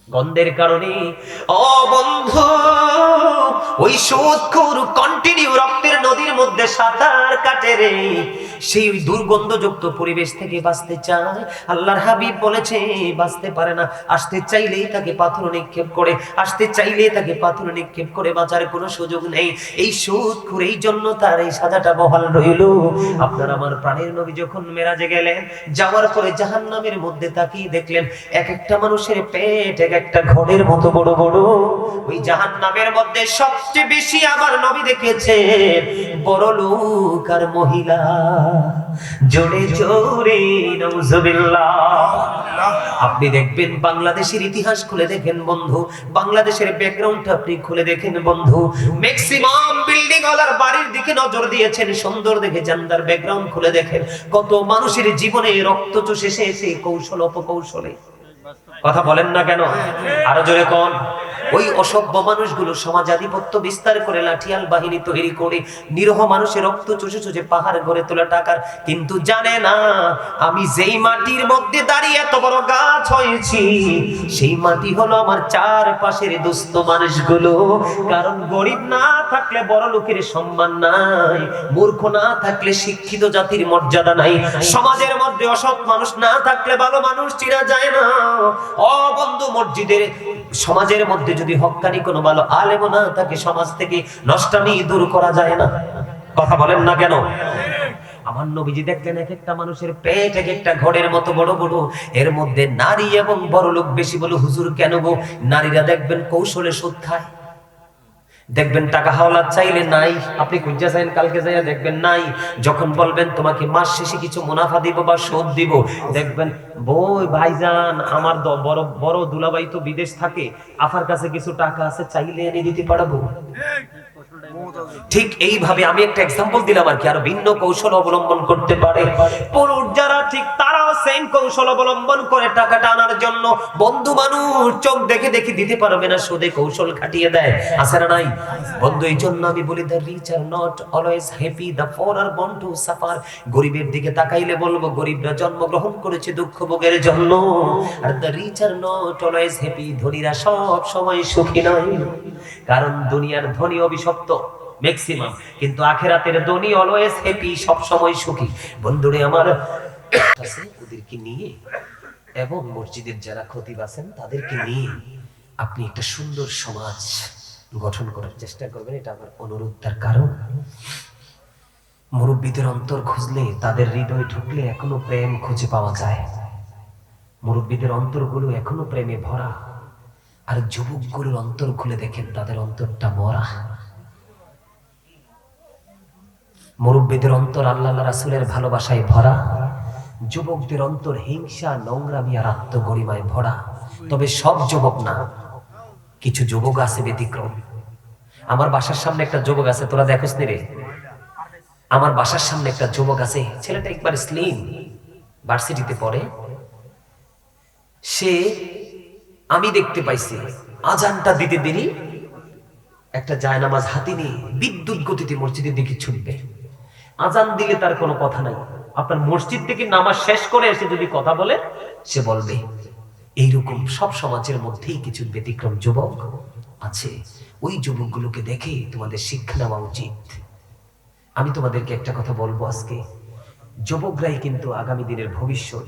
গন্ধের কারণে। ও বন্ধু, ওই সুদখোর কন্টিনিউ রক্তের নদীর মধ্যে সাঁতার কাটে রে, সেই দুর্গন্ধযুক্ত পরিবেশ থেকে বাঁচতে চায়। আল্লাহর হাবিব বলেছে বাঁচতে পারে না, আসতে চাইলেই তাকে পাথর নিক্ষেপ করে, আসতে চাইলেই তাকে পাথর নিক্ষেপ করে বাঁচার কোনো সুযোগ নেই। এই সুদখোর, এই জন্য তার এই সাজাটা বহাল রইল। আপনার আমার প্রাণের নবী যখন মেরাজে গেলেন, যাওয়ার পরে জাহান্নামের মধ্যে তাকিয়ে দেখলেন এক একটা মানুষের পেট এক একটা ঘরের মতো বড় বড়। ওই জাহান্নামের মধ্যে সবচেয়ে বেশি আমার নবী দেখেছে বড় লোক আর মহিলা। জোরে জোরে নাউজুবিল্লাহ। আপনি দেখবেন বাংলাদেশের ইতিহাস খুলে দেখেন বন্ধু, বাংলাদেশের ব্যাকগ্রাউন্ডটা আপনি খুলে দেখেন বন্ধু, ম্যাক্সিমাম বিল্ডিং ওয়ালার বাড়ির দিকে নজর দিয়েছেন, সুন্দর দেখে জানদার ব্যাকগ্রাউন্ড খুলে দেখেন কত মানুষের জীবনে রক্ত চুষে এসে কৌশল অপকৌশলে। কথা বলেন না কেন? আরো জোরে কোন? ওই অসভ্য মানুষগুলো সমাজাধিপত্য বিস্তার করে লাঠিয়াল বাহিনী তৈরি করে নিরহ মানুষের রক্ত চুষে চুষে পাহাড় গড়ে তোলা টাকার, কিন্তু জানে না আমি যেই মাটির মধ্যে দাঁড়িয়ে এত বড় গাছ হয়েছি, সেই মাটি হলো আমার চারপাশের দুস্থ মানুষগুলো। কারণ গরিব না থাকলে বড় লোকের সম্মান নাই, মূর্খ না থাকলে শিক্ষিত জাতির মর্যাদা নাই, সমাজের মধ্যে অসৎ মানুষ না থাকলে ভালো মানুষ চিনা যায় না। ও বন্ধু, মসজিদের সমাজের মধ্যে যদি হক্কানি কোনো ভালো আলেম না থাকে, সমাজ থেকে নষ্টামি দূর করা যায় না। কথা বলেন না কেন? আমার নবীজি দেখলেন এক একটা মানুষের পেট এক একটা ঘরের মতো বড় বড়, এর মধ্যে নারী এবং বড় লোক বেশি। বলে হুজুর কেন গো? নারীরা দেখবেন কৌশলে সুদ খায়, দেখবেন টাকা হাওলাত চাইলে নাই, আপনি খুঁজে চাইলেন কালকে যাইয়া দেখবেন নাই। যখন বলবেন তোমাকে মাস শেষে কিছু মুনাফা দিব বা সুদ দিব, দেখবেন বই ভাইজান আমার বড় বড় দুলাভাই তো বিদেশ থাকে, আফার কাছে কিছু টাকা আছে, চাইলে এনে দিতে পারবো। ঠিক এইভাবে আমি একটা এক্সাম্পল দিলাম আর কি, আরো ভিন্ন কৌশল অবলম্বন করতে পারে পুরুষ যারা, ঠিক তারাও সেম কৌশল অবলম্বন করে টাকাটা আনার জন্য। বন্ধু মানুষ চোখ দেখে দেখে দিতে পারবে না, সুদে কৌশল খাটিয়ে দেয়, আছে না নাই বন্ধু? এই জন্য আমি বলি the rich are not always happy, the poor are born to suffer. গরিবের দিকে তাকাইলে বলবো গরিবরা জন্মগ্রহণ করেছে দুঃখ ভোগের জন্য, আর the rich are not always happy, ধনীরা সব সময় সুখী নয়। কারণ দুনিয়ার ধনী অভিশপ্ত ম্যাক্সিমাম, কিন্তু আখেরাতের ধনী অলওয়েজ হ্যাপি, সব সময় সুখী। বন্ধুরে আমার, ওদেরকে নিয়ে এবং মসজিদের যারা খতিব আছেন তাদেরকে নিয়ে আপনি একটা সুন্দর সমাজ গঠন করার চেষ্টা করবেন, এটা আমার অনুরোধ। তার কারণ মুরব্বীদের অন্তর খুঁজলে, তাদের হৃদয় ঢুকলে এখনো প্রেম খুঁজে পাওয়া যায়। মুরব্বীদের অন্তরগুলো এখনো প্রেমে ভরা, আর যুবকগুলোর অন্তর খুলে দেখেন তাদের অন্তরটা মরা। মুরব্বীদের অন্তর আল্লাহ রাসূলের ভালোবাসায় ভরা, যুবকদের অন্তর হিংসা, নোংরামি আর আত্মগরিমায় ভরা। তবে সব যুবক না, কিছু যুবক আছে ব্যতিক্রম। আমার বাসার সামনে একটা যুবক আছে, তোরা দেখোস নি রে? আমার বাসার সামনে একটা যুবক আছে, ছেলেটা একবার স্লিম, ভার্সিটিতে পড়ে। সে, আমি দেখতে পাইছি আজানটা দিতে দেরি একটা জায়নামাজ হাতে নিয়ে বিদ্যুৎ গতিতে মসজিদের দিকে ছুটবে। আজান দিলে তার কোনো কথা নাই, আপনার মসজিদ থেকে নামাজ শেষ করে এসে যদি কথা বলে সে বলবে। এইরকম সব সমাজের মধ্যেই কিছু ব্যতিক্রম যুবক আছে। ওই যুবকগুলোকে দেখে তোমাদের শিক্ষা নেওয়া উচিত। আমি তোমাদেরকে একটা কথা বলবো আজকে, যুবকরাই কিন্তু আগামী দিনের ভবিষ্যৎ।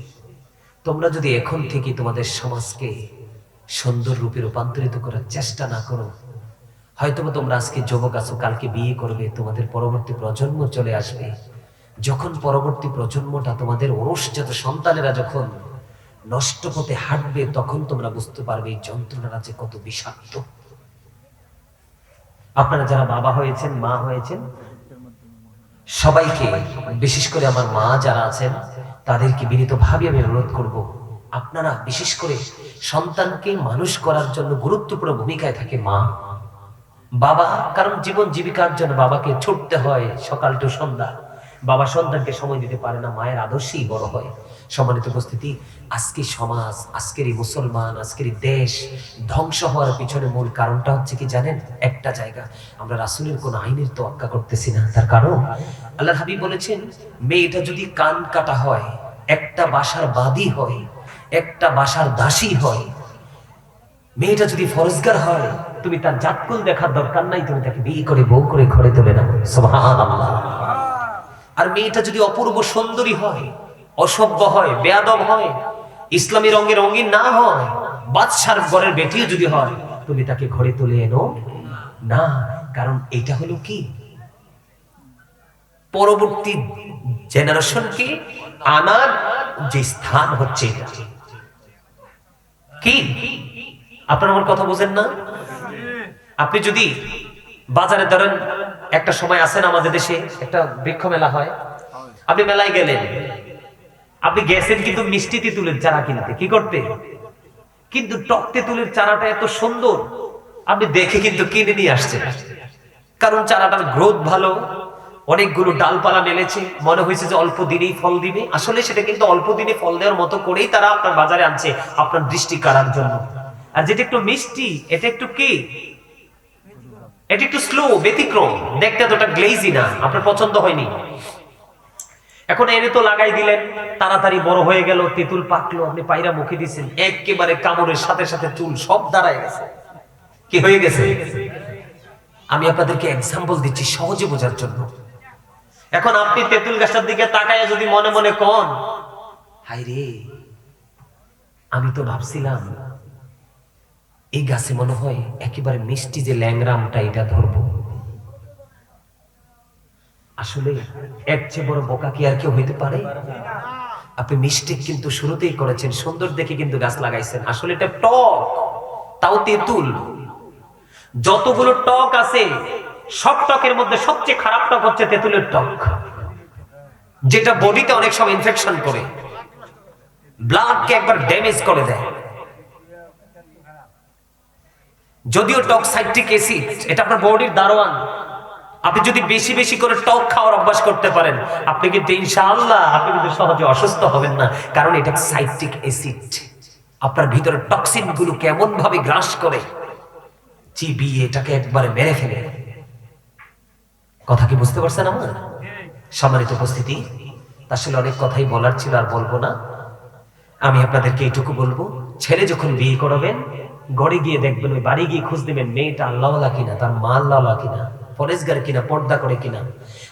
তোমরা যদি এখন থেকে তোমাদের সমাজকে সুন্দর রূপে রূপান্তরিত করার চেষ্টা না করো, হয়তো তোমরা আজকে যুবক আছো, কালকে বিয়ে করবে, তোমাদের পরবর্তী প্রজন্ম চলে আসবে। যখন পরবর্তী প্রজন্মটা, তোমাদের অনুষ্ঠিত সন্তানেরা যখন নষ্ট পথে হাঁটবে, তখন তোমরা বুঝতে পারবে এই যন্ত্রণাটা যে কত বিষাক্ত। আপনারা যারা বাবা হয়েছেন, মা হয়েছেন, সবাইকে, বিশেষ করে আমার মা যারা আছেন তাদেরকে বিনীতভাবে আমি অনুরোধ করব, আপনারা বিশেষ করে সন্তানকে মানুষ করার জন্য গুরুত্বপূর্ণ ভূমিকায় থাকে মা, বাবা। কারণ জীবন জীবিকার জন্য বাবাকে ছুটতে হয় সকাল টু সন্ধ্যা। বাবা সন্তানকে সময় দিতে পারে না, মায়ের আদর্শেই বড় হয়। সম্মানিত উপস্থিতি, আজকে সমাজ, আজকের এই মুসলমান, আজকের এই দেশ ধ্বংস হওয়ার পিছনে মূল কারণটা হচ্ছে কি জানেন? একটা জায়গা, আমরা রাসূলের কোন আইনের তোয়াক্কা করতেছি না। তার কারণ আল্লাহর হাবিব বলেছেন, মেয়েটা যদি কান কাটা হয়, একটা বাসার বাদী হয়, একটা বাসার দাসী হয়, মেয়েটা যদি ফরজগার হয়, তুমি তার জাতকুল দেখার দরকার নাই, তুমি তাকে বিয়ে করে বউ করে ঘরে তুলে নাও। সুবহানাল্লাহ। আর মেয়েটা যদি অপূর্ব সুন্দরী হয়, অসভ্য হয়, বেয়াদব হয়, ইসলামী রঙের রঙিন না হয়, বাদশার ঘরের বেটিও যদি হয়, তুমি তাকে ঘরে তুলে এনো না। কারণ এটা হলো কি, পরবর্তী জেনারেশনকে আনার যে স্থান হচ্ছে এটা। কি আপনার আমার কথা বুঝেন না? আপনি যদি বাজারে ধরেন, একটা সময় আছেন আমাদের দেশে একটা বৃক্ষ মেলা হয়, আপনি মেলায় গেলেন, আপনি গেছেন কিন্তু মিষ্টি তেঁতুলের চারা কিনতে, কি করতে? কিন্তু টক তেঁতুলের চারাটা এত সুন্দর, আপনি দেখে কিন্তু কিনে নিয়ে আসছেন, কারণ চারাটার গ্রোথ ভালো, অনেকগুলো ডালপালা মেলেছে, মনে হয়েছে যে অল্প দিনেই ফল দিবে। আসলে সেটা কিন্তু অল্প দিনে ফল দেওয়ার মতো করেই তারা আপনার বাজারে আনছে আপনার দৃষ্টি কাড়ার জন্য। আর যেটা একটু মিষ্টি, এটা একটু কি, এটা একটু স্লো, ব্যতিক্রম, দেখতে এতটা গ্লেজি না, আপনার পছন্দ হয়নি। এখন এনে তো লাগাই দিলেন, তাড়াতাড়ি বড় হয়ে গেল, তেঁতুল পাকলো, আপনি পায়রা মুখে দিচ্ছেন, একেবারে কামড়ের সাথে সাথে চুল সব দাঁড়ায় গেছে। কি হয়ে গেছে? আমি আপনাদেরকে এক্সাম্পল দিচ্ছি সহজে বোঝার জন্য। এখন আপনি তেঁতুল গাছটার দিকে তাকায় যদি মনে মনে কোন, হায় রে, আমি তো ভাবছিলাম এই গাছে মনে হয় একেবারে মিষ্টি যে ল্যাংরামটা, এটা ধরবো। আসলে এর চেয়ে বড় বোকা কি আর কেউ হইতে পারে? আপনি মিষ্টি কিন্তু শুরুতেই করেছেন, সুন্দর দেখে কিন্তু গাছ লাগাইছেন, আসলে এটা টক, তাও তেঁতুল। যতগুলো টক আছে সব টকের মধ্যে সবচেয়ে খারাপ টক হচ্ছে তেঁতুলের টক, যেটা বডিতে অনেক সময় ইনফেকশন করে, ব্লাডকে একবার ড্যামেজ করে দেয়। যদিও টক সাইট্রিক অ্যাসিড, এটা আপনার বডির দারোয়ান। আপনি যদি বেশি বেশি করে টক খাওয়ার অভ্যাস করতে পারেন, আপনি কিন্তু ইনশাআল্লাহ আপনি কিন্তু সহজে অসুস্থ হবেন না, কারণ এটা সাইট্রিক অ্যাসিড আপনার ভিতরে টক্সিন গুলো কেমন ভাবে গ্রাস করে, চিবিয়ে এটাকে একবারে মেরে ফেলে। কথা কি বুঝতে পারছেন আমার? সম্মানিত উপস্থিতি, আসলে অনেক কথাই বলার ছিল, আর বলবো না। আমি আপনাদেরকে এইটুকু বলবো, ছেলে যখন বিয়ে করাবেন, ঘরে গিয়ে দেখবেন, ওই বাড়ি গিয়ে খোঁজ দেবেন মেয়েটা আল্লাহওয়ালা কিনা, তার মা আল্লাহওয়ালা কিনা, পরেশগার কিনা, পর্দা করে কিনা।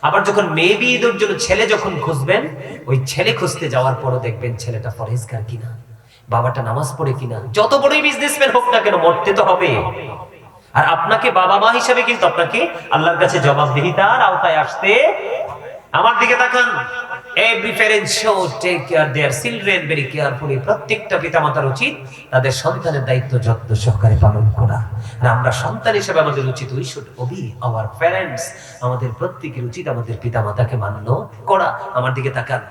আবার যখন মেয়ে বিয়ে দেওয়ার জন্য ছেলে যখন খুঁজবেন, ওই ছেলে খুঁজতে যাওয়ার পরও দেখবেন ছেলেটা পরেশগার কিনা, বাবাটা নামাজ পড়ে কিনা। যত বড়ই বিজনেসম্যান হোক না কেন, মরতে তো হবে। আর আপনাকে বাবা মা হিসাবে কিন্তু আপনাকে আল্লাহর কাছে জবাবদিহিতার আওতায় আসতে। আমার দিকে তাকান। Every parent should take care their children very carefully. প্রত্যেকটা পিতামাতার উচিত তাদের সন্তানের দায়িত্ব যত্ন সহকারে পালন করা। আর আমরা সন্তান হিসেবে আমাদের উচিত, we should obey our parents. আমাদের প্রত্যেকের উচিত আমাদের পিতামাতাকে মান্য করা। আমার দিকে তাকান।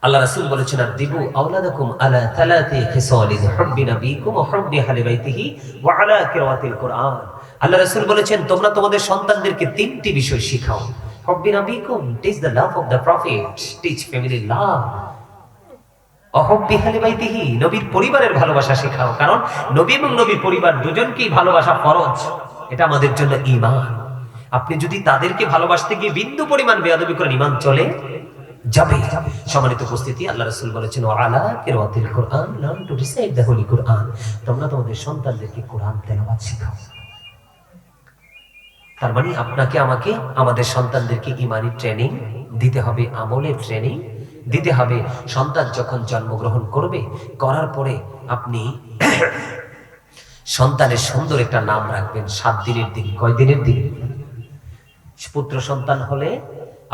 আল্লাহ রাসূল বলেছেন, আদিবু আওলাদাকুম আলা থালাতি খিসালিন, হুব্বি নবীকুম ওয়া হুব্বি আহলি বাইতিহি ওয়া আলা কিরাআতিল কুরআন। আল্লাহ রাসূল বলেছেন, তোমরা তোমাদের সন্তানদেরকে তিনটি বিষয় শিখাও। হুব্বি নবীকুম, teach the love of the prophet, teach family love. ওয়া হুব্বি আহলি বাইতিহি, নবীর পরিবারের ভালোবাসা শেখাও, কারণ নবী এবং নবীর পরিবার দুজনকেই ভালোবাসা ফরজ, এটা আমাদের জন্য ঈমান। আপনি যদি তাদেরকে ভালোবাসতে গিয়ে বিন্দু পরিমাণ বেয়াদবি করেন, ঈমান চলে যাবে। সম্মানিত উপস্থিতি, আল্লাহ রাসূল বলেছেন, ওয়ালা কিরাআতিল কুরআন, learn to recite the holy Quran. তোমরা তোমাদের সন্তানদেরকে কোরআন তেলাওয়াত শেখাও। তার মানে আপনাকে আমাকে আমাদের সন্তানদেরকে ঈমানি ট্রেনিং দিতে হবে, আমলের ট্রেনিং দিতে হবে। সন্তান যখন জন্মগ্রহণ করবে, করার পরে আপনি সন্তানের সুন্দর একটা নাম রাখবেন। 7 দিনের দিন, কয় দিনের দিন? পুত্র সন্তান হলে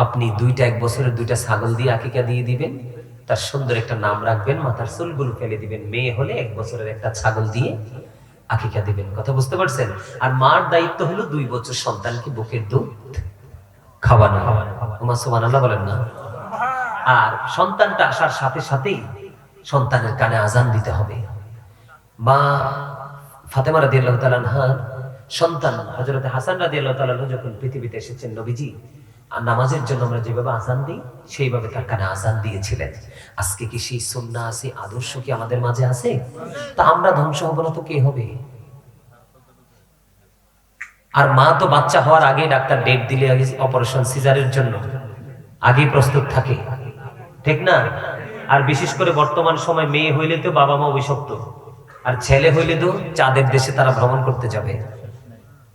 আপনি 1 বছরের 2টা ছাগল দিয়ে আকিকা দিয়ে দিবেন, তার সুন্দর একটা নাম রাখবেন, মাথার চুলগুলো ফেলে দিবেন। মেয়ে হলে 1 বছরের একটা ছাগল দিয়ে আকিকা দিবেন। কথা বুঝতে পারছেন? আর মার দায়িত্ব হলো 2 বছর সন্তানকে বুকের দুধ খাওয়ানো। সুবহানাল্লাহ বলেন না? আর সন্তানটা আসার সাথে সাথেই সন্তানের কানে আজান দিতে হবে। মা ফাতেমা রাদিয়াল্লাহু তাআলা আনহার সন্তান হযরত হাসান রাদিয়াল্লাহু তাআলা যখন পৃথিবীতে এসেছেন, নবীজি আর নামাজের জন্য আমরা যেভাবে আজান দিই সেইভাবে তার কানে আজান দিয়েছিলেন। আজকে কি সেই সুন্নাহ আছে, আদর্শ কি আমাদের মাঝে আছে? তা আমরা ধ্বংস হব না তো কে হবে? আর মা তো বাচ্চা হওয়ার আগে ডাক্তার ডেট দিলে অপারেশন সিজারের জন্য আগেই প্রস্তুত থাকে, ঠিক না? আর বিশেষ করে বর্তমান সময় মেয়ে হইলে তো বাবা মা অভিশপ্ত, আর ছেলে হইলে তো চাঁদের দেশে তারা ভ্রমণ করতে যাবে,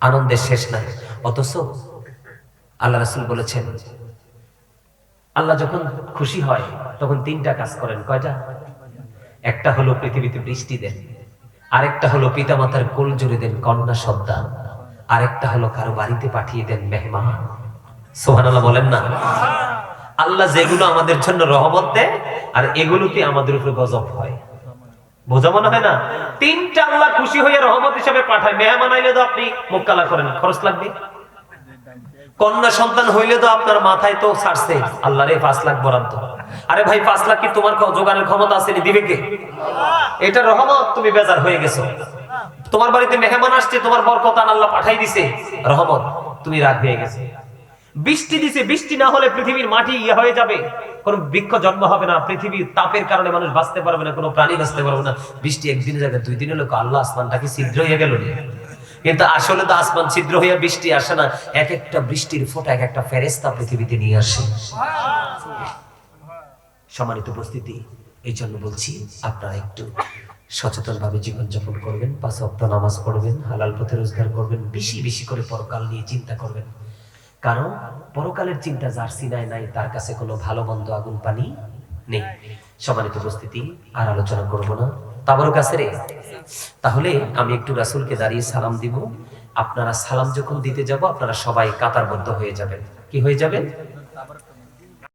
আনন্দের শেষ নাই। অথচ আল্লাহ রাসূল বলেছেন আল্লাহ যখন খুশি হয় তখন তিনটা কাজ করেন। কয়টা? একটা হলো পৃথিবীতে বৃষ্টি দেন, আরেকটা হলো পিতামাতার কোল জুড়ে দেন কন্যা সন্তান, আরেকটা হলো কারো বাড়িতে পাঠিয়ে দেন মেহমান। সুবহানাল্লাহ বলেন না? আল্লাহ যেগুলো আমাদের জন্য রহমত দেয় আর এগুলোতে আমাদের উপরে গজব হয়, বোঝা মনে হয় না? তিনটা আল্লাহ খুশি হয়ে রহমত হিসেবে পাঠায়। মেহমান আইলে তো আপনি মুখ কালা করেন, খরচ লাগবে। কন্যা সন্তান হইলে তো আপনার মাথায় তো ছাড়ছে আল্লাহ রে 5 লাখ বরাদ্দ। আরে ভাই 5 লাখ কি তোমার জোগানের ক্ষমতা আছে? দিবে কে? এটা রহমত, তুমি বেজার হয়ে গেছো। তোমার বাড়িতে মেহমান আসছে, তোমার বরকত আল্লাহ পাঠাই দিছে, রহমত, তুমি রাগ হয়ে গেছে। বৃষ্টি দিছে, বৃষ্টি না হলে পৃথিবীর মাটি ইয়ে হয়ে যাবে, কোন বৃক্ষ জন্ম হবে না, পৃথিবীর তাপের কারণে মানুষ বাঁচতে পারবে না, কোনো প্রাণী বাঁচতে পারবে না। বৃষ্টি একদিনের জায়গায় 2 দিনের লোক, আল্লাহ আসমানটাকে ছিদ্র হয়ে গেল। কিন্তু আসলে তো আসমান ছিদ্র হইয়া বৃষ্টি আসে না, এক একটা বৃষ্টির ফোঁটা এক একটা ফেরেশতা পৃথিবীতে নিয়ে আসে। সম্মানিত উপস্থিতি, এই জন্য বলছি আপনারা একটু সচেতন ভাবে জীবনযাপন করবেন, 5 ওয়াক্ত নামাজ পড়বেন, হালাল পথে রোজগার করবেন, বেশি বেশি করে পরকাল নিয়ে চিন্তা করবেন। কারণ পরকালের চিন্তা যার সিনায় নাই তার কাছে কোনো ভালো মন্দ আগুন পানি নেই। সম্মানিত উপস্থিতি, আর আলোচনা করব না, তাবরক আছে রে। তাহলে আমি একটু রাসূলকে দাঁড়িয়ে সালাম দিব। আপনারা সালাম যখন দিতে যাব আপনারা সবাই কাতারবদ্ধ হয়ে যাবেন। কি হয়ে যাবেন?